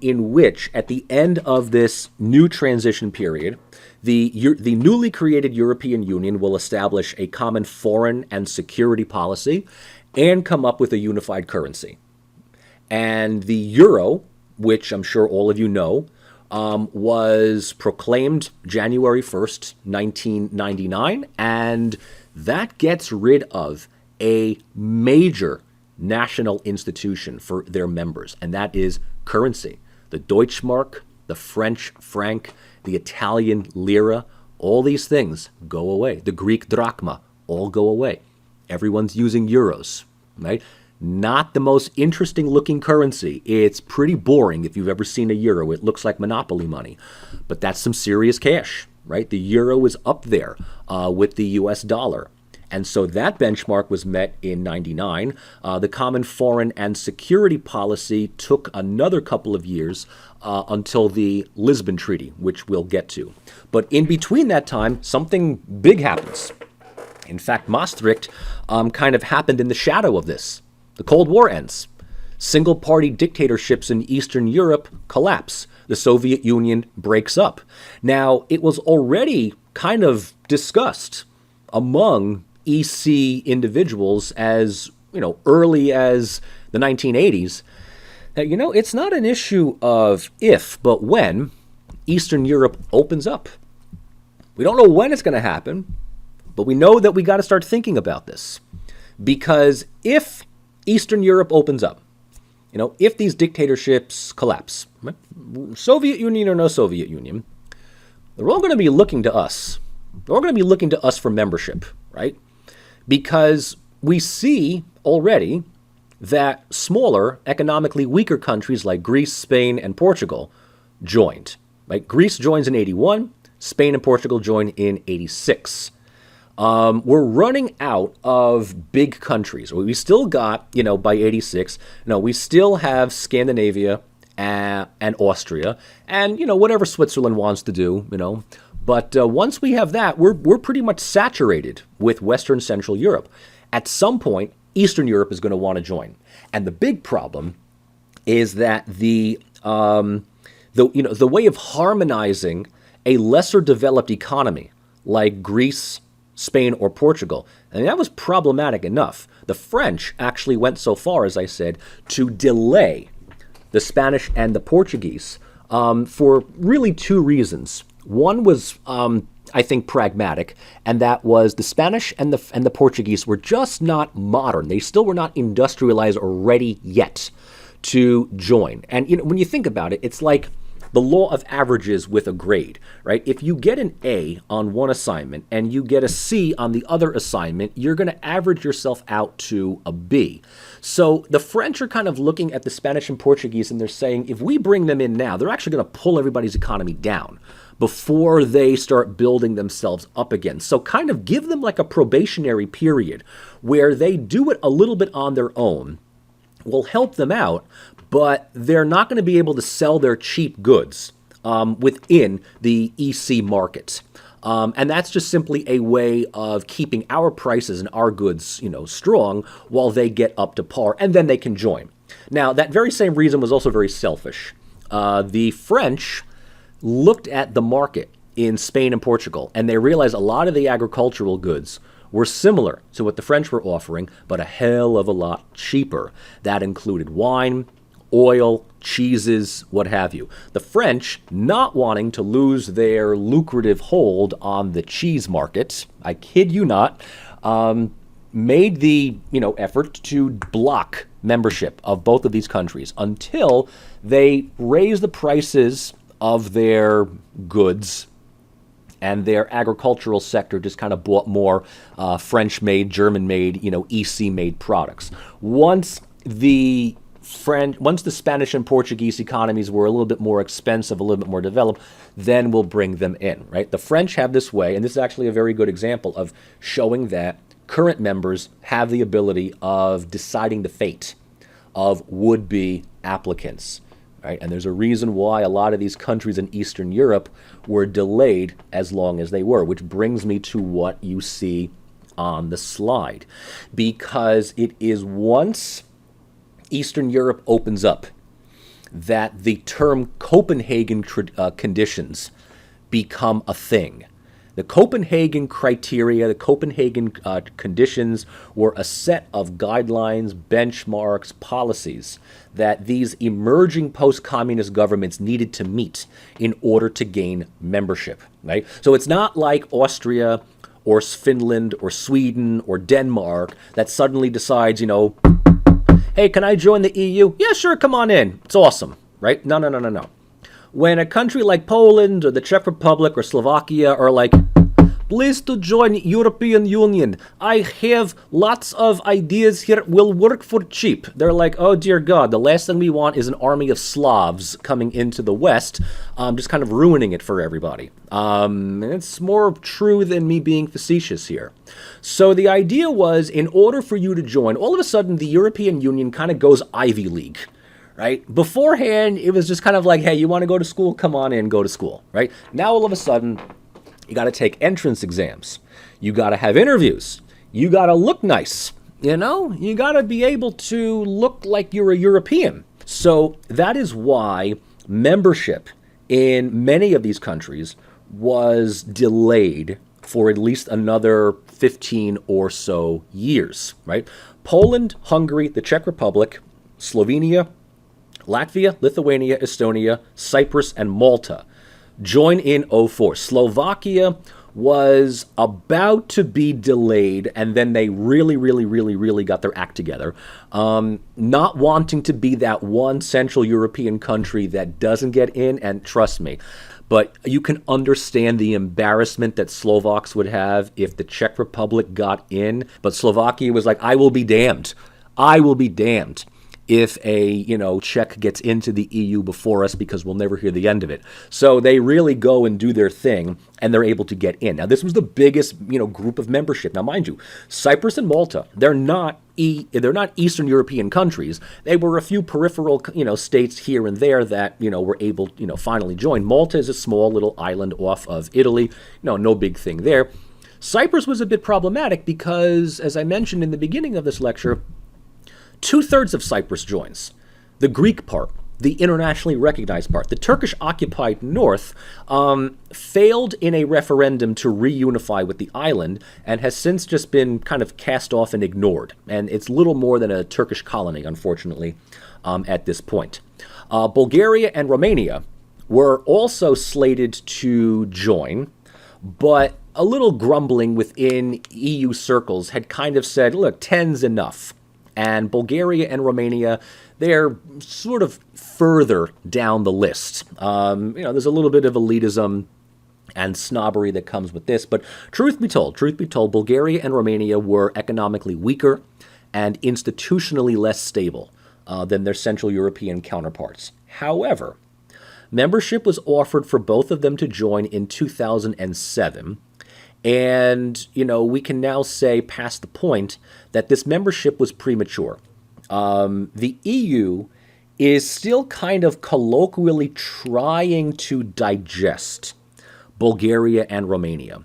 in which, at the end of this new transition period, the newly created European Union will establish a common foreign and security policy and come up with a unified currency. And the euro, which I'm sure all of you know, was proclaimed January 1st, 1999, and that gets rid of a major national institution for their members, and that is currency. The Deutschmark, the French franc, the Italian lira, all these things go away. The Greek drachma, all go away. Everyone's using euros, right? Not the most interesting looking currency. It's pretty boring if you've ever seen a euro. It looks like monopoly money, but that's some serious cash, right? The euro is up there with the US dollar. And so that benchmark was met in 99. The common foreign and security policy took another couple of years until the Lisbon Treaty, which we'll get to. But in between that time, something big happens. In fact, Maastricht kind of happened in the shadow of this. The Cold War ends. Single-party dictatorships in Eastern Europe collapse. The Soviet Union breaks up. Now, it was already kind of discussed among EC individuals as, early as the 1980s, that, it's not an issue of if, but when Eastern Europe opens up. We don't know when it's going to happen, but we know that we got to start thinking about this. Because if Eastern Europe opens up, if these dictatorships collapse, right? Soviet Union or no Soviet Union, they're all going to be looking to us. They're all going to be looking to us for membership, right? Because we see already that smaller, economically weaker countries like Greece, Spain, and Portugal joined. Right? Greece joins in 81, Spain and Portugal join in 86. We're running out of big countries. We still got, by 86, we still have Scandinavia and Austria and, whatever Switzerland wants to do, But once we have that, we're pretty much saturated with Western Central Europe. At some point, Eastern Europe is going to want to join. And the big problem is that the way of harmonizing a lesser developed economy like Greece, Spain, or Portugal, and that was problematic enough. The French actually went so far, as I said, to delay the Spanish and the Portuguese for really two reasons. One was, I think, pragmatic, and that was the Spanish and the Portuguese were just not modern. They still were not industrialized or ready yet to join. And when you think about it, it's like the law of averages with a grade, right? If you get an A on one assignment and you get a C on the other assignment, you're going to average yourself out to a B. So the French are kind of looking at the Spanish and Portuguese and they're saying, if we bring them in now, they're actually going to pull everybody's economy down before they start building themselves up again. So kind of give them like a probationary period where they do it a little bit on their own. Will help them out, but they're not going to be able to sell their cheap goods within the EC market. And that's just simply a way of keeping our prices and our goods, strong while they get up to par, and then they can join. Now, that very same reason was also very selfish. The French looked at the market in Spain and Portugal, and they realized a lot of the agricultural goods were similar to what the French were offering, but a hell of a lot cheaper. That included wine, oil, cheeses, what have you. The French, not wanting to lose their lucrative hold on the cheese market, I kid you not, made the effort to block membership of both of these countries until they raised the prices of their goods, and their agricultural sector just kind of bought more French-made, German-made, EC-made products. Once the Spanish and Portuguese economies were a little bit more expensive, a little bit more developed, then we'll bring them in, right? The French have this way, and this is actually a very good example of showing that current members have the ability of deciding the fate of would-be applicants. Right? And there's a reason why a lot of these countries in Eastern Europe were delayed as long as they were, which brings me to what you see on the slide. Because it is once Eastern Europe opens up that the term Copenhagen conditions become a thing. The Copenhagen criteria, the Copenhagen conditions were a set of guidelines, benchmarks, policies that these emerging post-communist governments needed to meet in order to gain membership, right? So it's not like Austria or Finland or Sweden or Denmark that suddenly decides, Hey, can I join the EU? Yeah, sure, come on in. It's awesome, right? No, no, no, no, no. When a country like Poland or the Czech Republic or Slovakia are like, please to join European Union. I have lots of ideas here. Will work for cheap. They're like, oh dear God, the last thing we want is an army of Slavs coming into the West, just kind of ruining it for everybody. It's more true than me being facetious here. So the idea was, in order for you to join, all of a sudden the European Union kind of goes Ivy League. Right? Beforehand, it was just kind of like, hey, you want to go to school? Come on in, go to school. Right? Now all of a sudden, you got to take entrance exams. You got to have interviews. You got to look nice. You know, you got to be able to look like you're a European. So that is why membership in many of these countries was delayed for at least another 15 or so years, right? Poland, Hungary, the Czech Republic, Slovenia, Latvia, Lithuania, Estonia, Cyprus, and Malta join in 2004. Slovakia was about to be delayed, and then they really got their act together. Not wanting to be that one Central European country that doesn't get in, and trust me, but you can understand the embarrassment that Slovaks would have if the Czech Republic got in, but Slovakia was like, I will be damned. I will be damned if a, Czech gets into the EU before us, because we'll never hear the end of it. So they really go and do their thing, and they're able to get in. Now, this was the biggest, group of membership. Now, mind you, Cyprus and Malta, they're not Eastern European countries. They were a few peripheral, states here and there that, were able, finally join. Malta is a small little island off of Italy. No big thing there. Cyprus was a bit problematic because, as I mentioned in the beginning of this lecture, 2/3 of Cyprus joins. The Greek part, the internationally recognized part, the Turkish-occupied north, failed in a referendum to reunify with the island and has since just been kind of cast off and ignored. And it's little more than a Turkish colony, unfortunately, at this point. Bulgaria and Romania were also slated to join, but a little grumbling within EU circles had kind of said, look, 10's enough. And Bulgaria and Romania, they're sort of further down the list. There's a little bit of elitism and snobbery that comes with this. But truth be told, Bulgaria and Romania were economically weaker and institutionally less stable than their Central European counterparts. However, membership was offered for both of them to join in 2007. And, we can now say past the point that this membership was premature. The EU is still kind of colloquially trying to digest Bulgaria and Romania.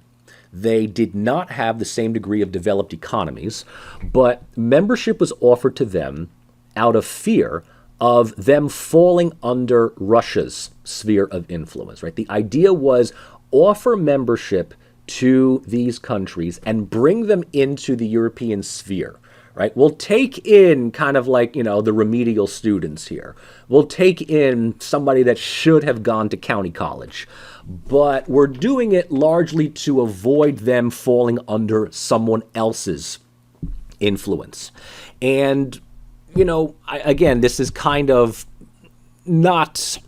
They did not have the same degree of developed economies, but membership was offered to them out of fear of them falling under Russia's sphere of influence, right? The idea was offer membership to these countries and bring them into the European sphere, right? We'll take in kind of like, the remedial students here. We'll take in somebody that should have gone to county college, but we're doing it largely to avoid them falling under someone else's influence. And, again, this is kind of not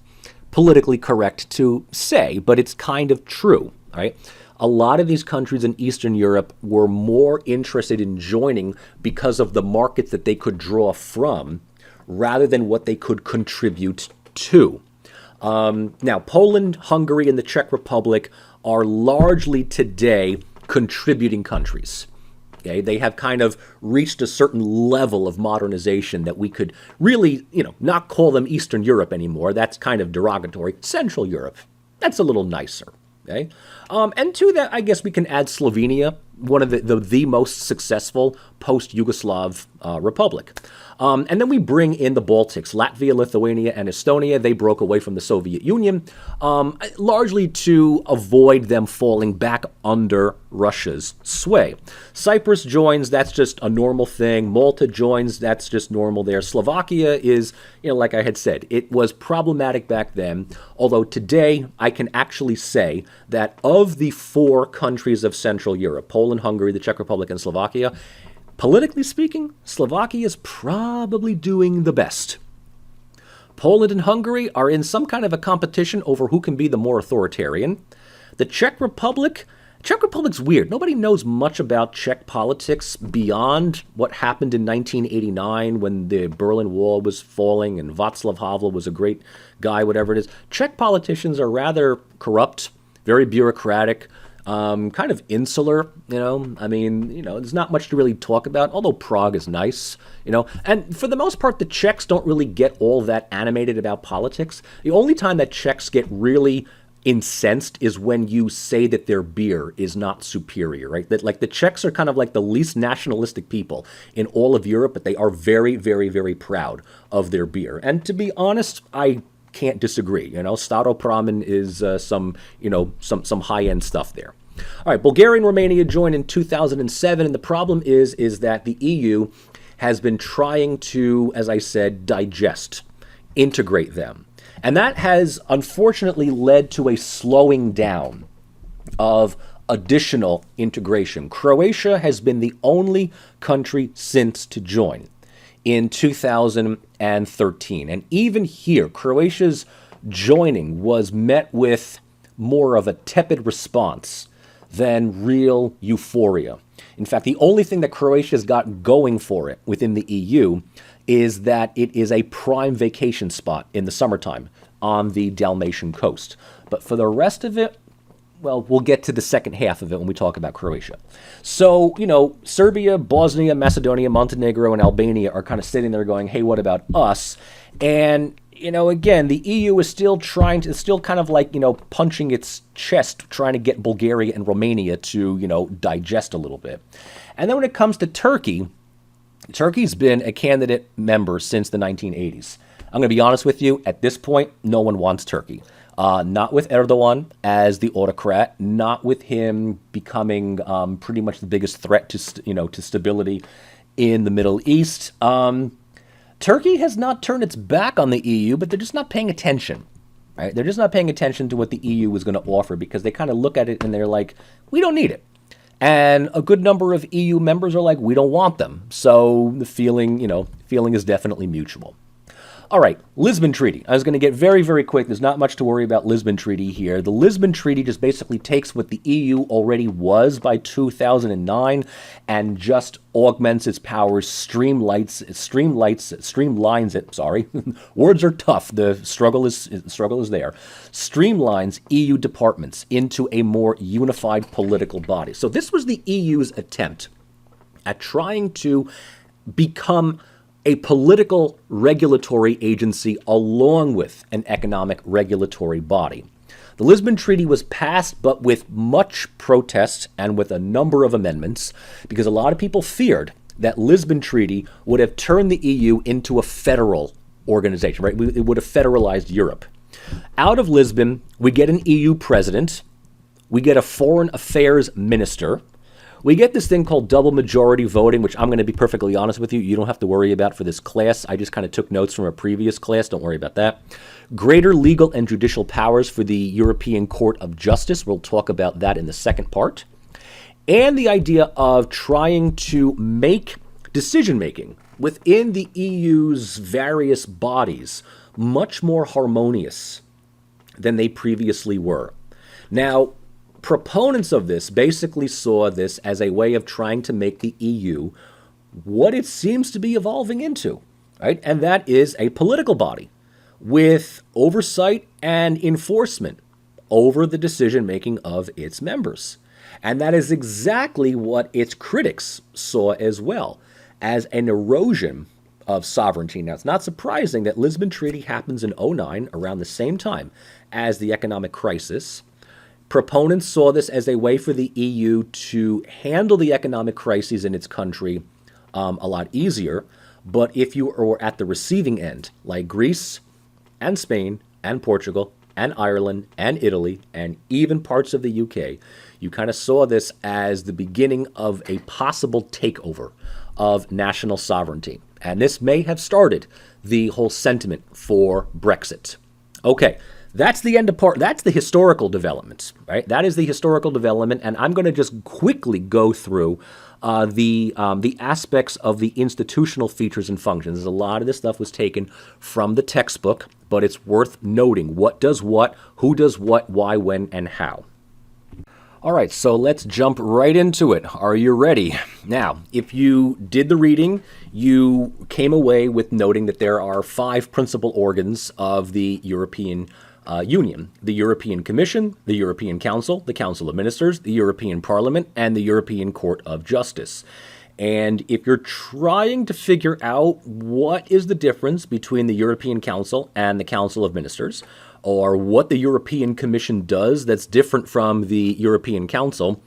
politically correct to say, but it's kind of true, right? A lot of these countries in Eastern Europe were more interested in joining because of the markets that they could draw from rather than what they could contribute to. Now, Poland, Hungary, and the Czech Republic are largely today contributing countries. Okay? They have kind of reached a certain level of modernization that we could really, not call them Eastern Europe anymore. That's kind of derogatory. Central Europe, that's a little nicer. Okay? And to that, I guess we can add Slovenia, one of the most successful post-Yugoslav republic. And then we bring in the Baltics, Latvia, Lithuania, and Estonia. They broke away from the Soviet Union, largely to avoid them falling back under Russia's sway. Cyprus joins, that's just a normal thing. Malta joins, that's just normal there. Slovakia is, like I had said, it was problematic back then, although today I can actually say that of the 4 countries of Central Europe, Poland, Hungary, the Czech Republic, and Slovakia, Politically speaking, Slovakia is probably doing the best. Poland and Hungary are in some kind of a competition over who can be the more authoritarian. The Czech Republic's weird. Nobody knows much about Czech politics beyond what happened in 1989 when the Berlin Wall was falling and Václav Havel was a great guy, whatever it is. Czech politicians are rather corrupt, very bureaucratic, kind of insular, there's not much to really talk about, although Prague is nice, and for the most part, the Czechs don't really get all that animated about politics. The only time that Czechs get really incensed is when you say that their beer is not superior, right? That like the Czechs are kind of like the least nationalistic people in all of Europe, but they are very, very, very proud of their beer. And to be honest, I can't disagree. Staropramen is some high-end stuff there. All right, Bulgaria and Romania joined in 2007, and the problem is that the EU has been trying to, as I said, integrate them. And that has unfortunately led to a slowing down of additional integration. Croatia has been the only country since to join in 2013. And even here, Croatia's joining was met with more of a tepid response than real euphoria. In fact, the only thing that Croatia's got going for it within the EU is that it is a prime vacation spot in the summertime on the Dalmatian coast. But for the rest of it, well, we'll get to the second half of it when we talk about Croatia. So, Serbia, Bosnia, Macedonia, Montenegro, and Albania are kind of sitting there going, hey, what about us? And, again, the EU is still kind of like, punching its chest, trying to get Bulgaria and Romania to, digest a little bit. And then when it comes to Turkey, Turkey's been a candidate member since the 1980s. I'm going to be honest with you, at this point, no one wants Turkey. Not with Erdogan as the autocrat, not with him becoming pretty much the biggest threat to stability in the Middle East. Turkey has not turned its back on the EU, but they're just not paying attention. Right? They're just not paying attention to what the EU is going to offer because they kind of look at it and they're like, we don't need it. And a good number of EU members are like, we don't want them. So the feeling is definitely mutual. All right, Lisbon Treaty. I was going to get very, very quick. There's not much to worry about Lisbon Treaty here. The Lisbon Treaty just basically takes what the EU already was by 2009 and just augments its powers, streamlines it. Sorry, words are tough. The struggle is there. Streamlines EU departments into a more unified political body. So this was the EU's attempt at trying to become a political regulatory agency along with an economic regulatory body. The Lisbon Treaty was passed, but with much protest and with a number of amendments, because a lot of people feared that Lisbon Treaty would have turned the EU into a federal organization, right? It would have federalized Europe. Out of Lisbon, we get an EU president, we get a foreign affairs minister, we get this thing called double majority voting, which I'm going to be perfectly honest with you, you don't have to worry about for this class. I just kind of took notes from a previous class. Don't worry about that. Greater legal and judicial powers for the European Court of Justice. We'll talk about that in the second part. And the idea of trying to make decision-making within the EU's various bodies much more harmonious than they previously were. Now, proponents of this basically saw this as a way of trying to make the EU what it seems to be evolving into, right? And that is a political body with oversight and enforcement over the decision-making of its members. And that is exactly what its critics saw as well, as an erosion of sovereignty. Now, it's not surprising that Lisbon Treaty happens in 2009, around the same time as the economic crisis. Proponents saw this as a way for the EU to handle the economic crises in its country a lot easier. But if you were at the receiving end, like Greece and Spain and Portugal and Ireland and Italy and even parts of the UK, you kind of saw this as the beginning of a possible takeover of national sovereignty. And this may have started the whole sentiment for Brexit. Okay. That's the end of part. That's the historical developments, right? That is the historical development, and I'm going to just quickly go through the aspects of the institutional features and functions. A lot of this stuff was taken from the textbook, but it's worth noting what does what, who does what, why, when, and how. All right, so let's jump right into it. Are you ready? Now, if you did the reading, you came away with noting that there are 5 principal organs of the European Union: the European Commission, the European Council, the Council of Ministers, the European Parliament, and the European Court of Justice. And if you're trying to figure out what is the difference between the European Council and the Council of Ministers, or what the European Commission does that's different from the European Council,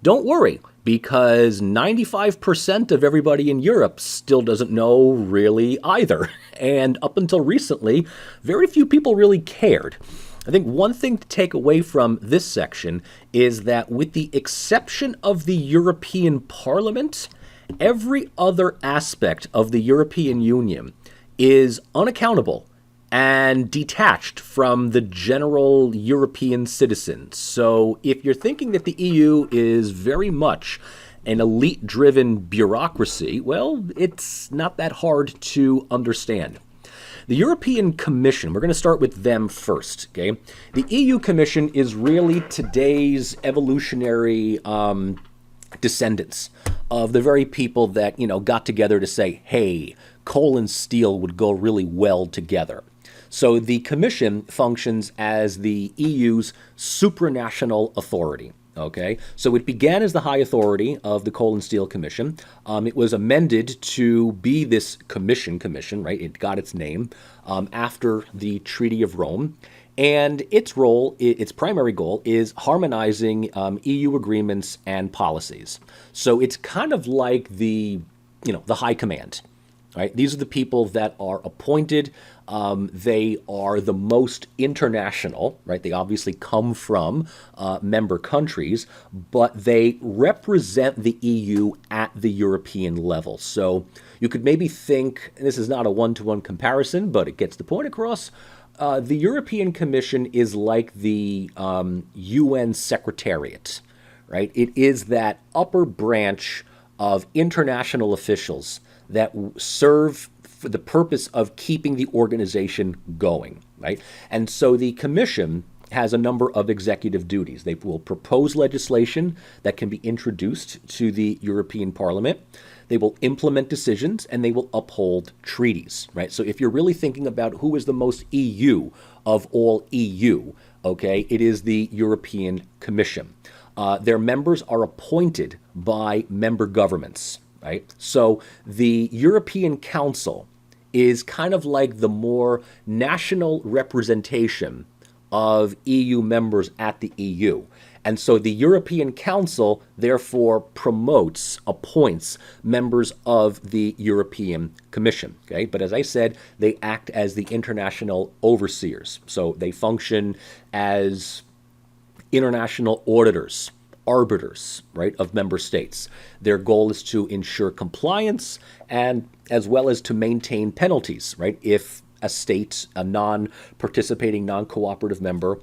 don't worry, because 95% of everybody in Europe still doesn't know really either. And up until recently, very few people really cared. I think one thing to take away from this section is that with the exception of the European Parliament, every other aspect of the European Union is unaccountable and detached from the general European citizen. So if you're thinking that the EU is very much an elite-driven bureaucracy, well, it's not that hard to understand. The European Commission, we're going to start with them first, okay? The EU Commission is really today's evolutionary descendants of the very people that, got together to say, hey, coal and steel would go really well together. So the Commission functions as the EU's supranational authority. Okay, so it began as the high authority of the Coal and Steel Commission. It was amended to be this commission, right? It got its name after the Treaty of Rome. And its role, its primary goal, is harmonizing EU agreements and policies. So it's kind of like the high command. Right? These are the people that are appointed. They are the most international, right? They obviously come from member countries, but they represent the EU at the European level. So you could maybe think, and this is not a one-to-one comparison, but it gets the point across, the European Commission is like the UN Secretariat, right? It is that upper branch of international officials that serve for the purpose of keeping the organization going, right? And so the Commission has a number of executive duties. They will propose legislation that can be introduced to the European Parliament. They will implement decisions, and they will uphold treaties, right? So if you're really thinking about who is the most EU of all EU, okay, it is the European Commission. Their members are appointed by member governments. Right? So the European Council is kind of like the more national representation of EU members at the EU. And so the European Council therefore appoints members of the European Commission. Okay? But as I said, they act as the international overseers. So they function as international auditors, arbiters, right, of member states. Their goal is to ensure compliance and as well as to maintain penalties, right, if a state, a non-participating, non-cooperative member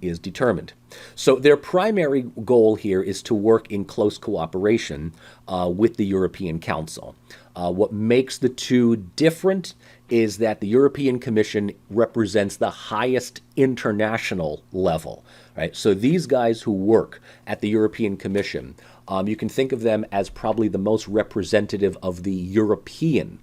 is determined. So their primary goal here is to work in close cooperation with the European Council. What makes the two different is that the European Commission represents the highest international level, right? So these guys who work at the European Commission, you can think of them as probably the most representative of the European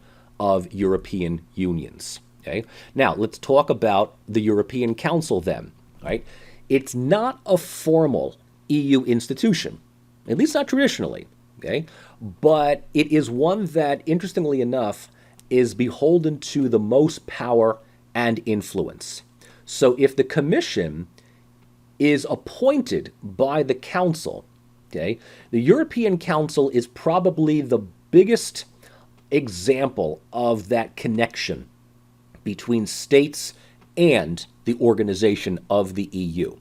unions, okay? Now, let's talk about the European Council then, right? It's not a formal EU institution, at least not traditionally, okay? But it is one that, interestingly enough, is beholden to the most power and influence. So if the Commission is appointed by the Council, okay, the European Council is probably the biggest example of that connection between states and the organization of the EU.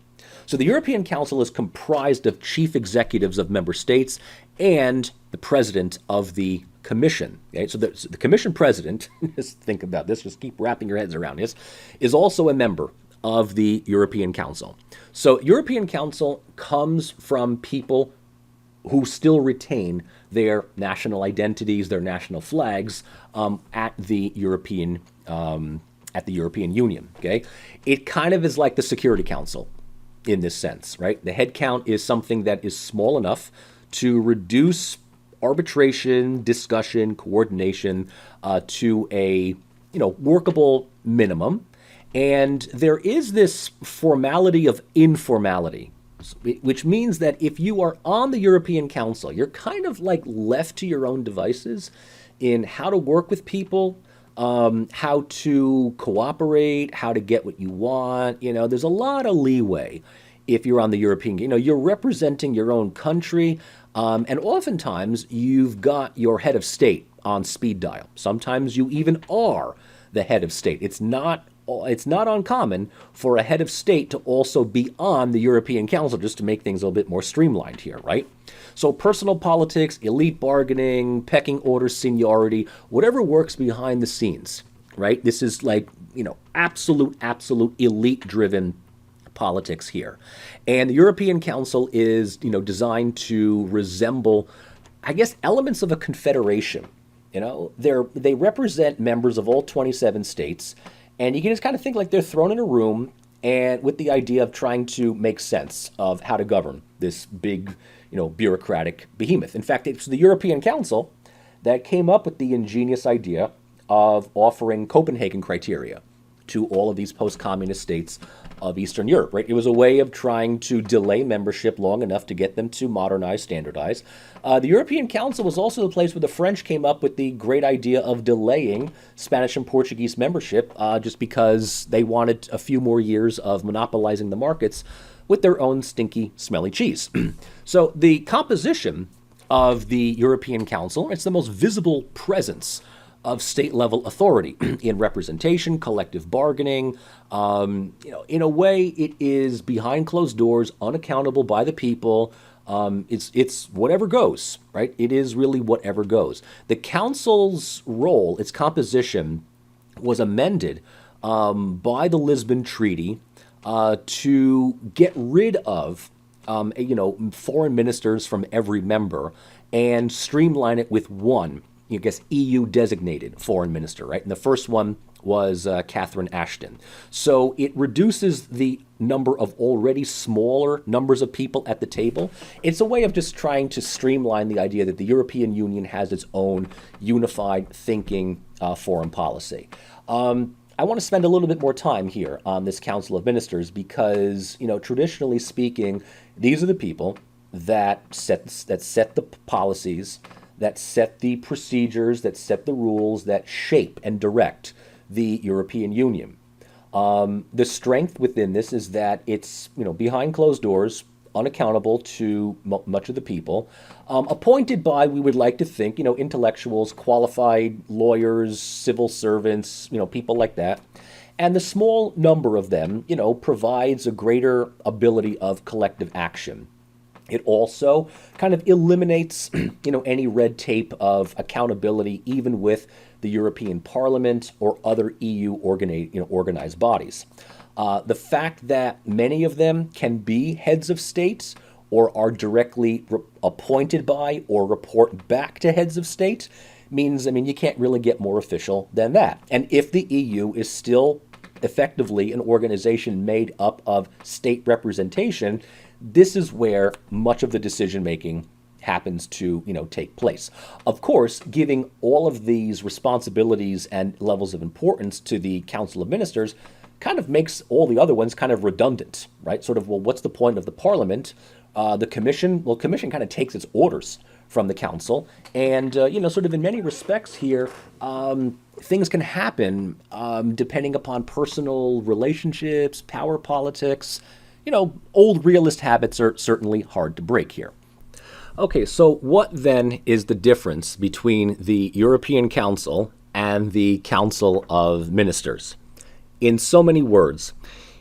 So the European Council is comprised of chief executives of member states and the president of the Commission. Okay? So the Commission president, just think about this, just keep wrapping your heads around this, is also a member of the European Council. So European Council comes from people who still retain their national identities, their national flags at the European Union. Okay, it kind of is like the Security Council in this sense, right? The head count is something that is small enough to reduce arbitration, discussion, coordination to a workable minimum. And there is this formality of informality, which means that if you are on the European Council, you're kind of like left to your own devices in how to work with people, how to cooperate, how to get what you want. There's a lot of leeway if you're on the European, you're representing your own country. And oftentimes you've got your head of state on speed dial. Sometimes you even are the head of state. It's not uncommon for a head of state to also be on the European Council, just to make things a little bit more streamlined here, right? So personal politics, elite bargaining, pecking order, seniority, whatever works behind the scenes, right? This is like, absolute elite-driven politics here. And the European Council is, designed to resemble, I guess, elements of a confederation. They represent members of all 27 states, and you can just kind of think like they're thrown in a room and with the idea of trying to make sense of how to govern this big, bureaucratic behemoth. In fact, it's the European Council that came up with the ingenious idea of offering Copenhagen criteria to all of these post-communist states of Eastern Europe, right? It was a way of trying to delay membership long enough to get them to modernize, standardize. The European Council was also the place where the French came up with the great idea of delaying Spanish and Portuguese membership just because they wanted a few more years of monopolizing the markets with their own stinky, smelly cheese. So the composition of the European Council, it's the most visible presence of state-level authority in representation, collective bargaining. In a way, it is behind closed doors, unaccountable by the people. It's whatever goes, right? It is really whatever goes. The council's role, its composition, was amended by the Lisbon Treaty to get rid of foreign ministers from every member and streamline it with one, EU-designated foreign minister, right? And the first one was Catherine Ashton. So it reduces the number of already smaller numbers of people at the table. It's a way of just trying to streamline the idea that the European Union has its own unified thinking foreign policy. I want to spend a little bit more time here on this Council of Ministers because, traditionally speaking, these are the people that set the policies, that set the procedures, that set the rules, that shape and direct the European Union. The strength within this is that it's, behind closed doors, unaccountable to much of the people, appointed by, we would like to think, intellectuals, qualified lawyers, civil servants, people like that. And the small number of them, provides a greater ability of collective action. It also kind of eliminates, any red tape of accountability, even with the European Parliament or other EU organized bodies. The fact that many of them can be heads of states or are directly appointed by or report back to heads of state means, you can't really get more official than that. And if the EU is still effectively an organization made up of state representation, this is where much of the decision-making happens to, take place. Of course, giving all of these responsibilities and levels of importance to the Council of Ministers kind of makes all the other ones kind of redundant, right? Sort of, well, what's the point of the Parliament? The Commission, Commission kind of takes its orders from the Council. And, sort of in many respects here, things can happen depending upon personal relationships, power politics. Old realist habits are certainly hard to break here. Okay, so what then is the difference between the European Council and the Council of Ministers? In so many words,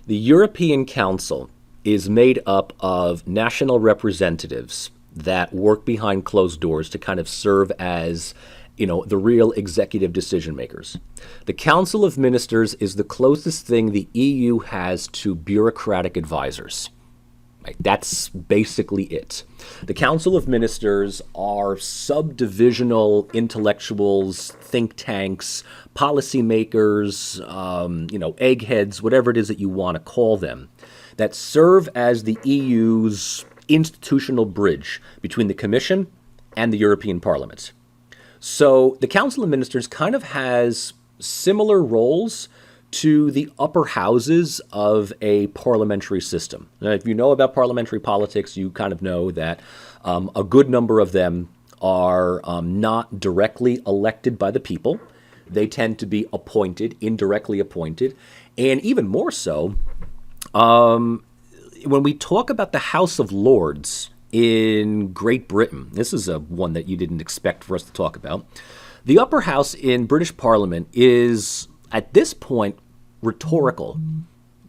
the European Council is made up of national representatives that work behind closed doors to kind of serve as the real executive decision makers. The Council of Ministers is the closest thing the EU has to bureaucratic advisors. Right? That's basically it. The Council of Ministers are subdivisional intellectuals, think tanks, policymakers, eggheads, whatever it is that you want to call them, that serve as the EU's institutional bridge between the Commission and the European Parliament. So the Council of Ministers kind of has similar roles to the upper houses of a parliamentary system. Now, if you know about parliamentary politics, you kind of know that a good number of them are not directly elected by the people. They tend to be appointed, indirectly appointed. And even more so, when we talk about the House of Lords in Great Britain, this is one that you didn't expect for us to talk about. The upper house in British Parliament is, at this point, rhetorical,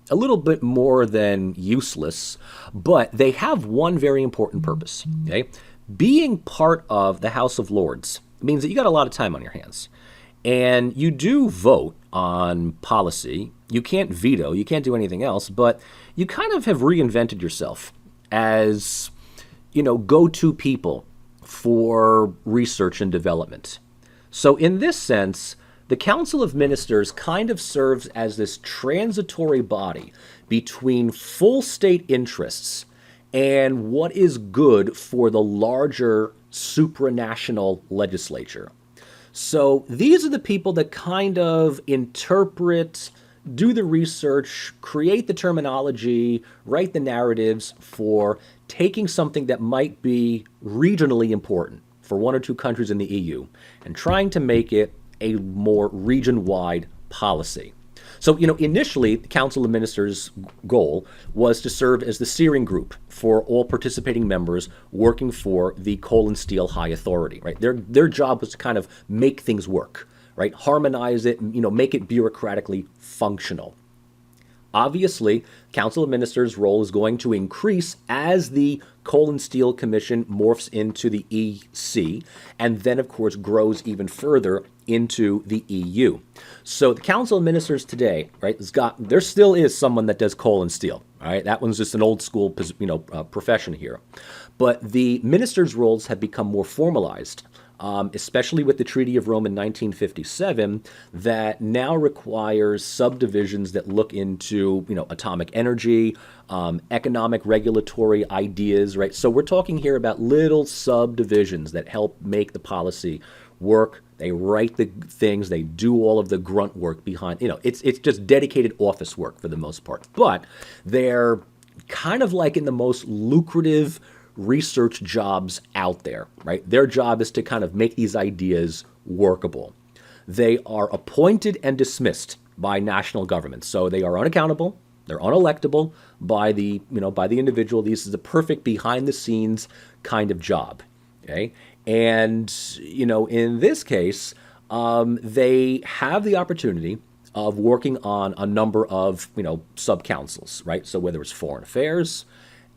a little bit more than useless, but they have one very important purpose. Okay? Being part of the House of Lords means that you got a lot of time on your hands. And you do vote on policy. You can't veto, you can't do anything else, but you kind of have reinvented yourself as, go-to people for research and development. So in this sense, the Council of Ministers kind of serves as this transitory body between full state interests and what is good for the larger supranational legislature. So these are the people that kind of interpret, do the research, create the terminology, write the narratives for taking something that might be regionally important for one or two countries in the EU and trying to make it a more region-wide policy. So, initially, the Council of Ministers' goal was to serve as the steering group for all participating members working for the coal and steel high authority, right? Their job was to kind of make things work, right? Harmonize it, make it bureaucratically functional. Obviously, Council of Ministers' role is going to increase as the Coal and Steel Commission morphs into the EC, and then, of course, grows even further into the EU. So the Council of Ministers today, right, there still is someone that does coal and steel. All right, that one's just an old school, profession here. But the ministers' roles have become more formalized. Especially with the Treaty of Rome in 1957, that now requires subdivisions that look into, atomic energy, economic regulatory ideas, right? So we're talking here about little subdivisions that help make the policy work. They write the things, they do all of the grunt work behind, it's just dedicated office work for the most part. But they're kind of like in the most lucrative research jobs out there, right? Their job is to kind of make these ideas workable. They are appointed and dismissed by national governments. So they are unaccountable, they're unelectable by the individual. This is a perfect behind the scenes kind of job. Okay? And, in this case, they have the opportunity of working on a number of, sub-councils, right? So whether it's foreign affairs,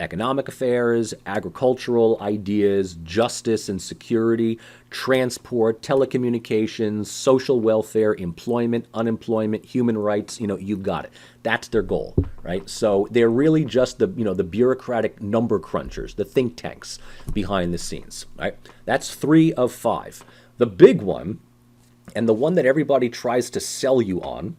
economic affairs, agricultural ideas, justice and security, transport, telecommunications, social welfare, employment, unemployment, human rights, you've got it. That's their goal, right? So they're really just the bureaucratic number crunchers, the think tanks behind the scenes, right? That's 3 of 5. The big one, and the one that everybody tries to sell you on,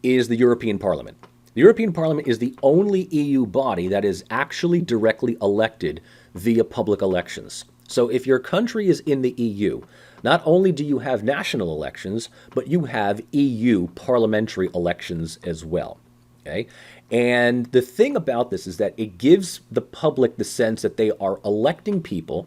is the European Parliament. The European Parliament is the only EU body that is actually directly elected via public elections. So if your country is in the EU, not only do you have national elections, but you have EU parliamentary elections as well. Okay? And the thing about this is that it gives the public the sense that they are electing people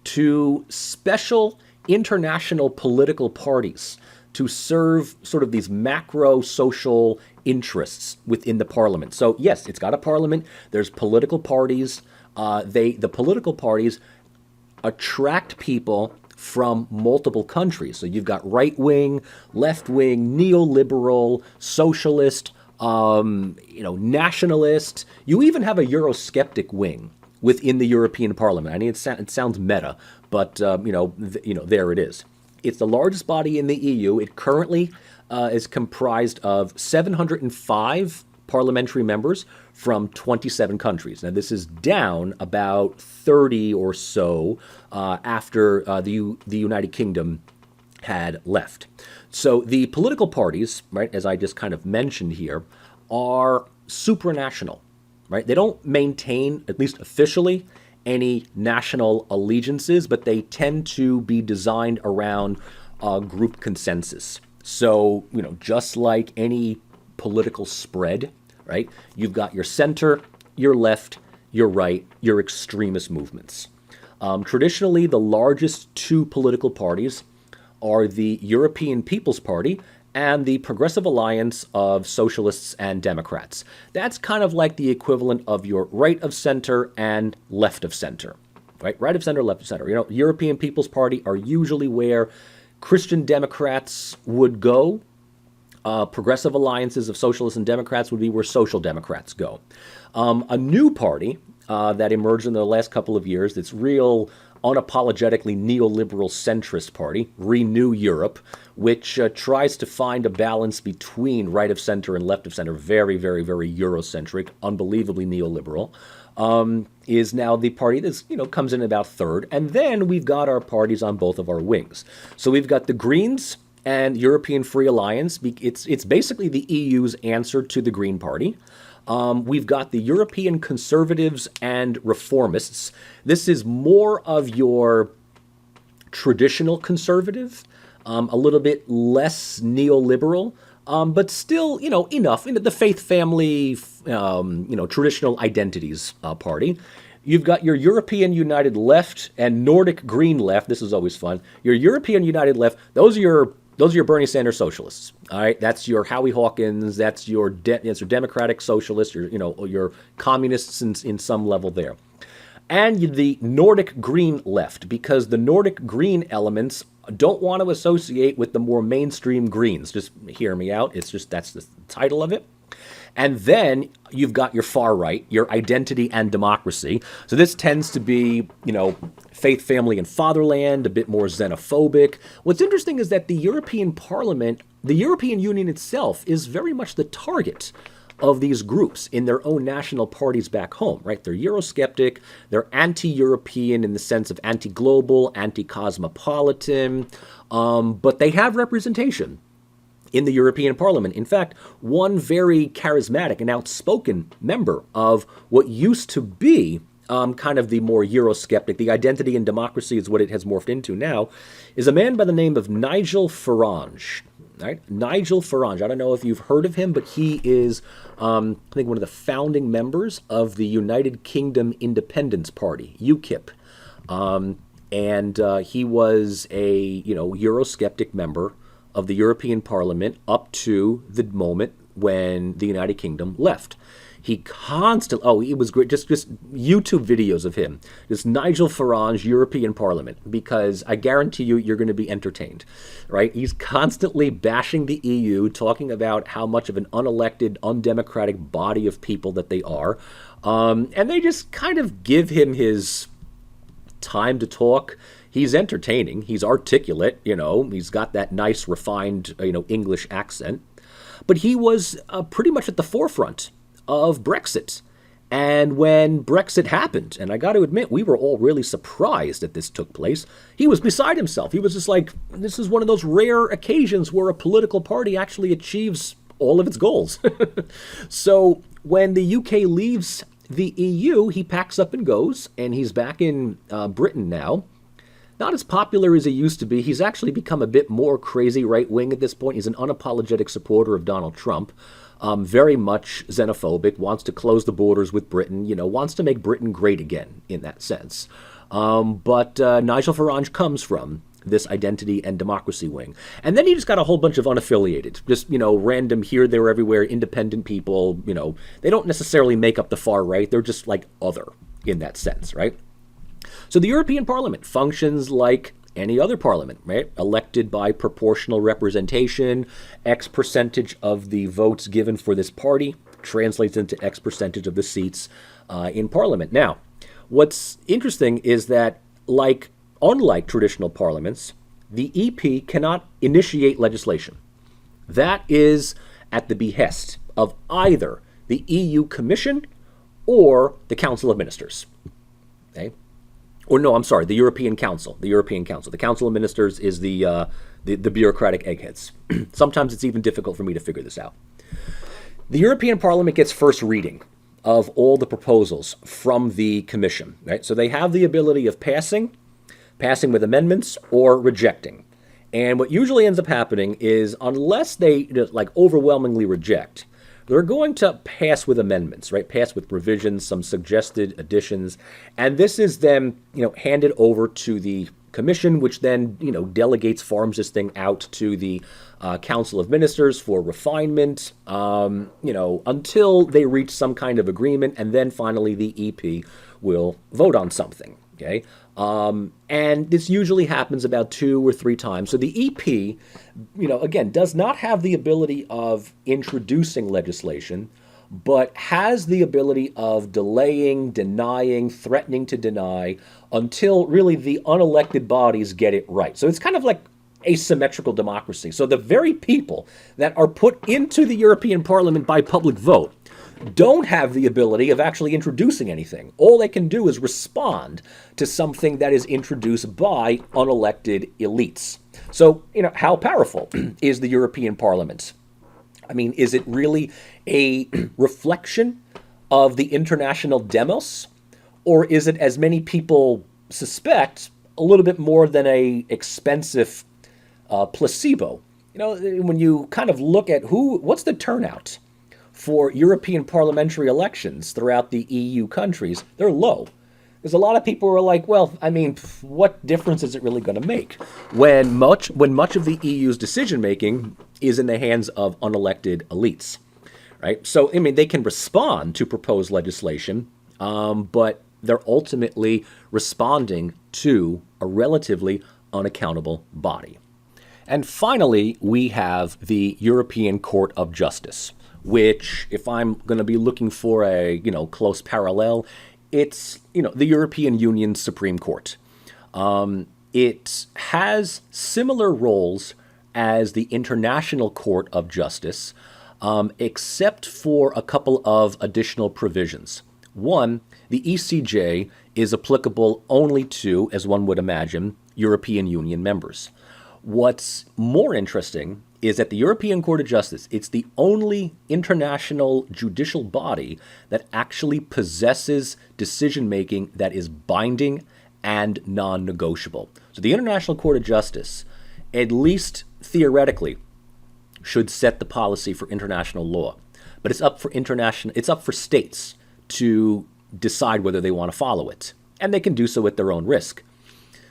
to special international political parties to serve sort of these macro social interests within the parliament. So yes, it's got a parliament. There's political parties. The political parties attract people from multiple countries. So you've got right-wing, left-wing, neoliberal, socialist, nationalist. You even have a Eurosceptic wing within the European Parliament. I mean, it sounds meta, but there it is. It's the largest body in the EU. It currently is comprised of 705 parliamentary members from 27 countries. Now, this is down about 30 or so after the United Kingdom had left. So the political parties, right, as I just kind of mentioned here, are supranational, right? They don't maintain, at least officially, any national allegiances, but they tend to be designed around group consensus. So, just like any political spread, right, you've got your center, your left, your right, your extremist movements. Traditionally, the largest two political parties are the European People's Party and the Progressive Alliance of Socialists and Democrats. That's kind of like the equivalent of your right of center and left of center, right? Right of center, left of center. European People's Party are usually where Christian Democrats would go. Progressive alliances of socialists and Democrats would be where social democrats go. A new party that emerged in the last couple of years that's real unapologetically neoliberal centrist party, Renew Europe, which tries to find a balance between right of center and left of center, very, very, very Eurocentric, unbelievably neoliberal, is now the party that's, comes in about third. And then we've got our parties on both of our wings. So we've got the Greens and European Free Alliance. It's basically the EU's answer to the Green Party. We've got the European Conservatives and Reformists. This is more of your traditional conservative, a little bit less neoliberal, but still, enough. The faith family, traditional identities party. You've got your European United Left and Nordic Green Left. This is always fun. Your European United Left, those are your Bernie Sanders socialists. All right, that's your Howie Hawkins. That's your Democratic Socialists. Your communists in some level there, and the Nordic Green Left, because the Nordic Green elements don't want to associate with the more mainstream Greens. Just hear me out. That's the title of it. And then you've got your far right, your Identity and Democracy. So this tends to be, faith, family, and fatherland, a bit more xenophobic. What's interesting is that the European Parliament, the European Union itself, is very much the target of these groups in their own national parties back home, right? They're Eurosceptic, they're anti-European in the sense of anti-global, anti-cosmopolitan, but they have representation in the European Parliament. In fact, one very charismatic and outspoken member of what used to be kind of the more Eurosceptic, the Identity and Democracy is what it has morphed into now, is a man by the name of Nigel Farage. Right? Nigel Farage. I don't know if you've heard of him, but he is, I think, one of the founding members of the United Kingdom Independence Party, UKIP. And he was a, Eurosceptic member of the European Parliament up to the moment when the United Kingdom left. He constantly, it was great, just YouTube videos of him, just Nigel Farage, European Parliament, because I guarantee you're going to be entertained, right? He's constantly bashing the EU, talking about how much of an unelected, undemocratic body of people that they are, and they just kind of give him his time to talk. He's entertaining. He's articulate, he's got that nice, refined, English accent. But he was pretty much at the forefront of Brexit. And when Brexit happened, and I got to admit, we were all really surprised that this took place, he was beside himself. He was just like, this is one of those rare occasions where a political party actually achieves all of its goals. So when the UK leaves the EU, he packs up and goes, and he's back in Britain now. Not as popular as he used to be. He's actually become a bit more crazy right-wing at this point. He's an unapologetic supporter of Donald Trump, very much xenophobic, wants to close the borders with Britain, wants to make Britain great again in that sense. But Nigel Farage comes from this Identity and Democracy wing. And then you just got a whole bunch of unaffiliated, just, random here, there, everywhere, independent people, they don't necessarily make up the far right. They're just like other in that sense, right? So the European Parliament functions like any other parliament, right? Elected by proportional representation, X percentage of the votes given for this party translates into X percentage of the seats in parliament. Now, what's interesting is that, unlike traditional parliaments, the EP cannot initiate legislation. That is at the behest of either the EU Commission or the Council of Ministers. Okay? Or no, I'm sorry, the European Council. The European Council. The Council of Ministers is the bureaucratic eggheads. Sometimes it's even difficult for me to figure this out. The European Parliament gets first reading of all the proposals from the Commission. Right? So they have the ability of passing with amendments, or rejecting. And what usually ends up happening is, unless they overwhelmingly reject, they're going to pass with amendments, right? Pass with revisions, some suggested additions, and this is then, handed over to the Commission, which then, delegates, farms this thing out to the Council of Ministers for refinement, until they reach some kind of agreement, and then finally the EP will vote on something. Okay, and this usually happens about 2 or 3 times. So the EP, again, does not have the ability of introducing legislation, but has the ability of delaying, denying, threatening to deny until really the unelected bodies get it right. So it's kind of like asymmetrical democracy. So the very people that are put into the European Parliament by public vote don't have the ability of actually introducing anything. All they can do is respond to something that is introduced by unelected elites. So, how powerful is the European Parliament? I mean, is it really a reflection of the international demos? Or is it, as many people suspect, a little bit more than a expensive placebo? When you kind of look at what's the turnout for European parliamentary elections throughout the EU countries, they're low. There's a lot of people who are like, well, I mean, what difference is it really going to make when much of the EU's decision-making is in the hands of unelected elites, right? So, I mean, they can respond to proposed legislation, but they're ultimately responding to a relatively unaccountable body. And finally, we have the European Court of Justice, which, if I'm going to be looking for a, close parallel, it's, the European Union's Supreme Court. It has similar roles as the International Court of Justice, except for a couple of additional provisions. One, the ECJ is applicable only to, as one would imagine, European Union members. What's more interesting is that the European Court of Justice, it's the only international judicial body that actually possesses decision-making that is binding and non-negotiable. So the International Court of Justice, at least theoretically, should set the policy for international law. But it's up for states to decide whether they want to follow it. And they can do so at their own risk.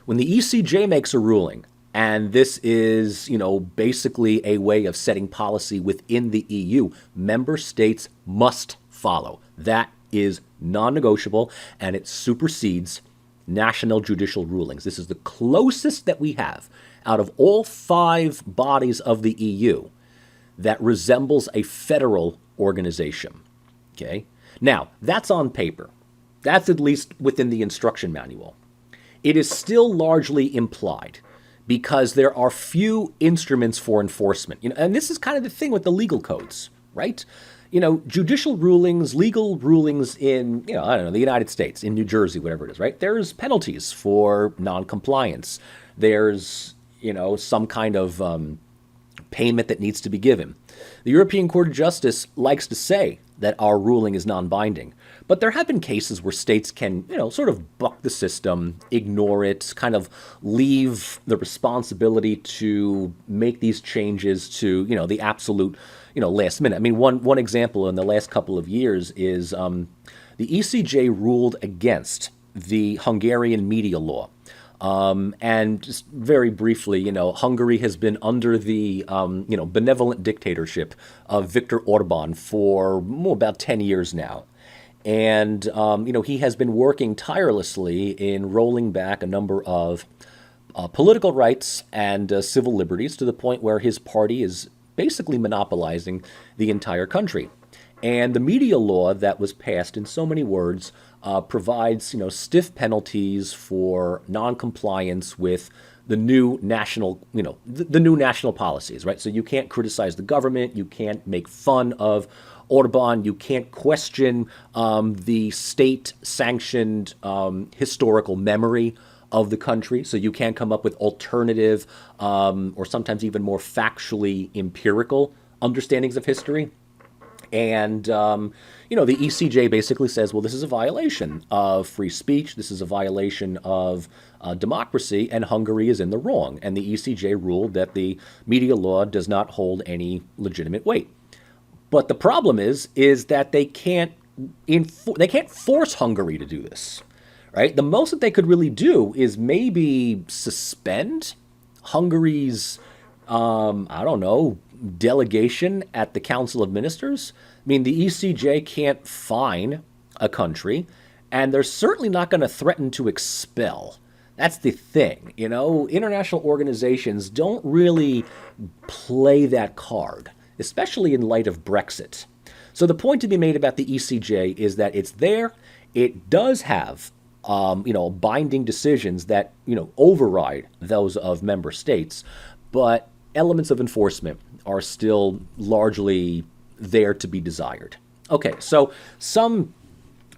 When the ECJ makes a ruling, and this is, basically a way of setting policy within the EU, member states must follow. That is non-negotiable, and it supersedes national judicial rulings. This is the closest that we have out of all 5 bodies of the EU that resembles a federal organization. Okay? Now, that's on paper. That's at least within the instruction manual. It is still largely implied, because there are few instruments for enforcement. And this is kind of the thing with the legal codes, right? Judicial rulings, legal rulings in, the United States, in New Jersey, whatever it is, right? There's penalties for non-compliance. There's, some kind of payment that needs to be given. The European Court of Justice likes to say that our ruling is non-binding. But there have been cases where states can, sort of buck the system, ignore it, kind of leave the responsibility to make these changes to, the absolute, last minute. I mean, one example in the last couple of years is the ECJ ruled against the Hungarian media law. And just very briefly, Hungary has been under the, benevolent dictatorship of Viktor Orban for about 10 years now. And, he has been working tirelessly in rolling back a number of political rights and civil liberties to the point where his party is basically monopolizing the entire country. And the media law that was passed, in so many words, provides, stiff penalties for non-compliance with the new national, the new national policies, right? So you can't criticize the government, you can't make fun of Orban, you can't question the state-sanctioned historical memory of the country, so you can come up with alternative or sometimes even more factually empirical understandings of history. And, the ECJ basically says, well, this is a violation of free speech. This is a violation of democracy, and Hungary is in the wrong. And the ECJ ruled that the media law does not hold any legitimate weight. But the problem is that they can't force Hungary to do this, right? The most that they could really do is maybe suspend Hungary's, delegation at the Council of Ministers. I mean, the ECJ can't fine a country, and they're certainly not going to threaten to expel. That's the thing, International organizations don't really play that card, especially in light of Brexit. So the point to be made about the ECJ is that it's there. It does have, binding decisions that, override those of member states, but elements of enforcement are still largely there to be desired. Okay, so some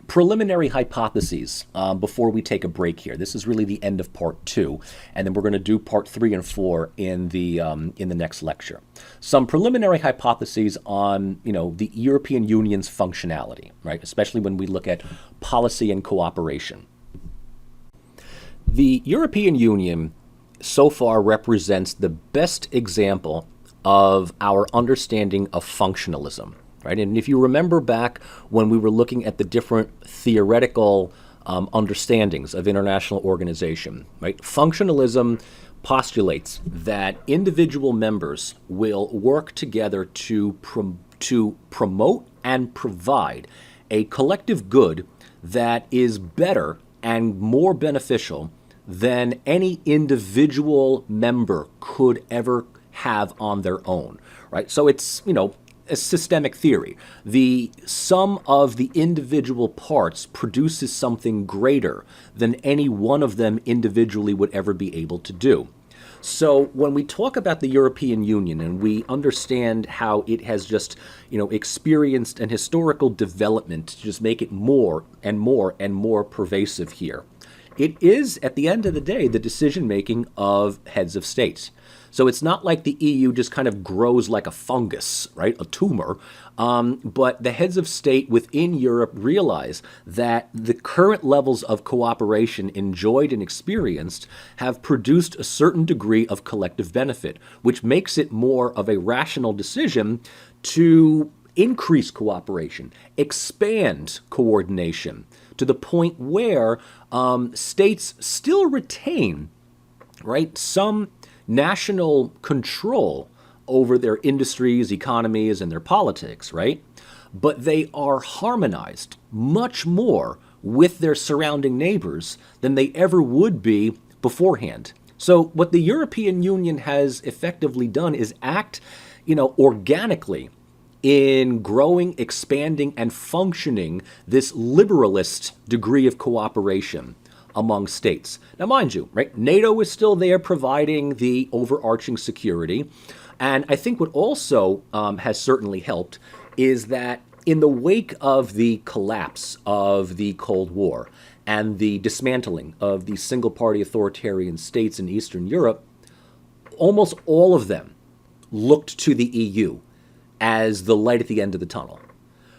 preliminary hypotheses before we take a break here. This is really the end of part 2, and then we're going to do part 3 and 4 in the next lecture. Some preliminary hypotheses on the European Union's functionality, right? Especially when we look at policy and cooperation. The European Union so far represents the best example of our understanding of functionalism, right? And if you remember back when we were looking at the different theoretical understandings of international organization, right? Functionalism postulates that individual members will work together to promote and provide a collective good that is better and more beneficial than any individual member could ever have on their own, right? So it's, a systemic theory. The sum of the individual parts produces something greater than any one of them individually would ever be able to do. So when we talk about the European Union and we understand how it has just, experienced an historical development to just make it more and more and more pervasive here, it is, at the end of the day, the decision-making of heads of states. So it's not like the EU just kind of grows like a fungus, right, a tumor, but the heads of state within Europe realize that the current levels of cooperation enjoyed and experienced have produced a certain degree of collective benefit, which makes it more of a rational decision to increase cooperation, expand coordination, to the point where states still retain, right, some national control over their industries, economies, and their politics, right? But they are harmonized much more with their surrounding neighbors than they ever would be beforehand. So what the European Union has effectively done is act, organically in growing, expanding, and functioning this liberalist degree of cooperation among states. Now, mind you, right, NATO is still there providing the overarching security. And I think what also has certainly helped is that in the wake of the collapse of the Cold War and the dismantling of the single-party authoritarian states in Eastern Europe, almost all of them looked to the EU as the light at the end of the tunnel.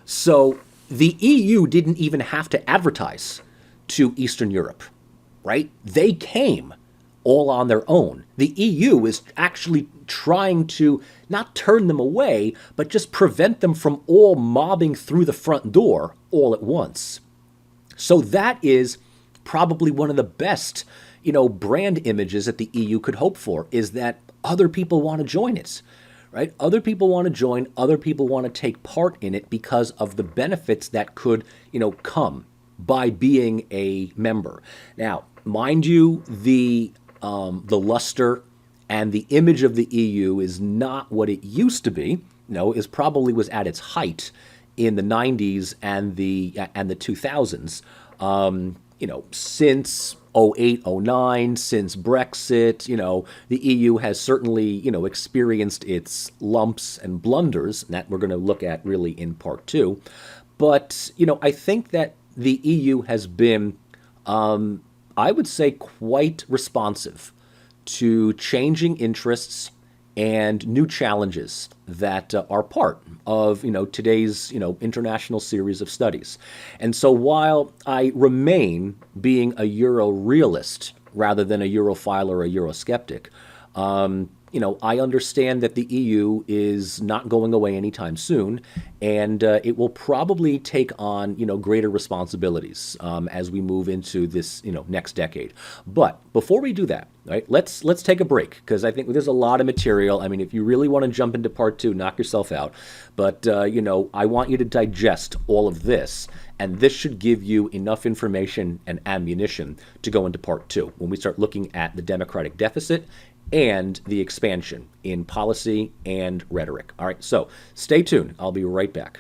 So the EU didn't even have to advertise to Eastern Europe, right? They came all on their own. The EU is actually trying to not turn them away, but just prevent them from all mobbing through the front door all at once. So that is probably one of the best, brand images that the EU could hope for, is that other people want to join it, right? Other people want to join, other people want to take part in it because of the benefits that could, come by being a member. Now, mind you, the luster and the image of the EU is not what it used to be. It probably was at its height in the 90s and the 2000s. Since 08, '09, since Brexit. The EU has certainly, experienced its lumps and blunders, and that we're going to look at really in part two. But, I think that the EU has been, I would say, quite responsive to changing interests and new challenges that are part of today's international series of studies. And so while I remain being a Euro realist rather than a Europhile or a Eurosceptic, I understand that the EU is not going away anytime soon, and it will probably take on, greater responsibilities as we move into this, next decade. But before we do that, right, let's take a break, because I think there's a lot of material. I mean, if you really want to jump into part two, knock yourself out. But, I want you to digest all of this, and this should give you enough information and ammunition to go into part two, when we start looking at the democratic deficit and the expansion in policy and rhetoric. All right, so stay tuned. I'll be right back.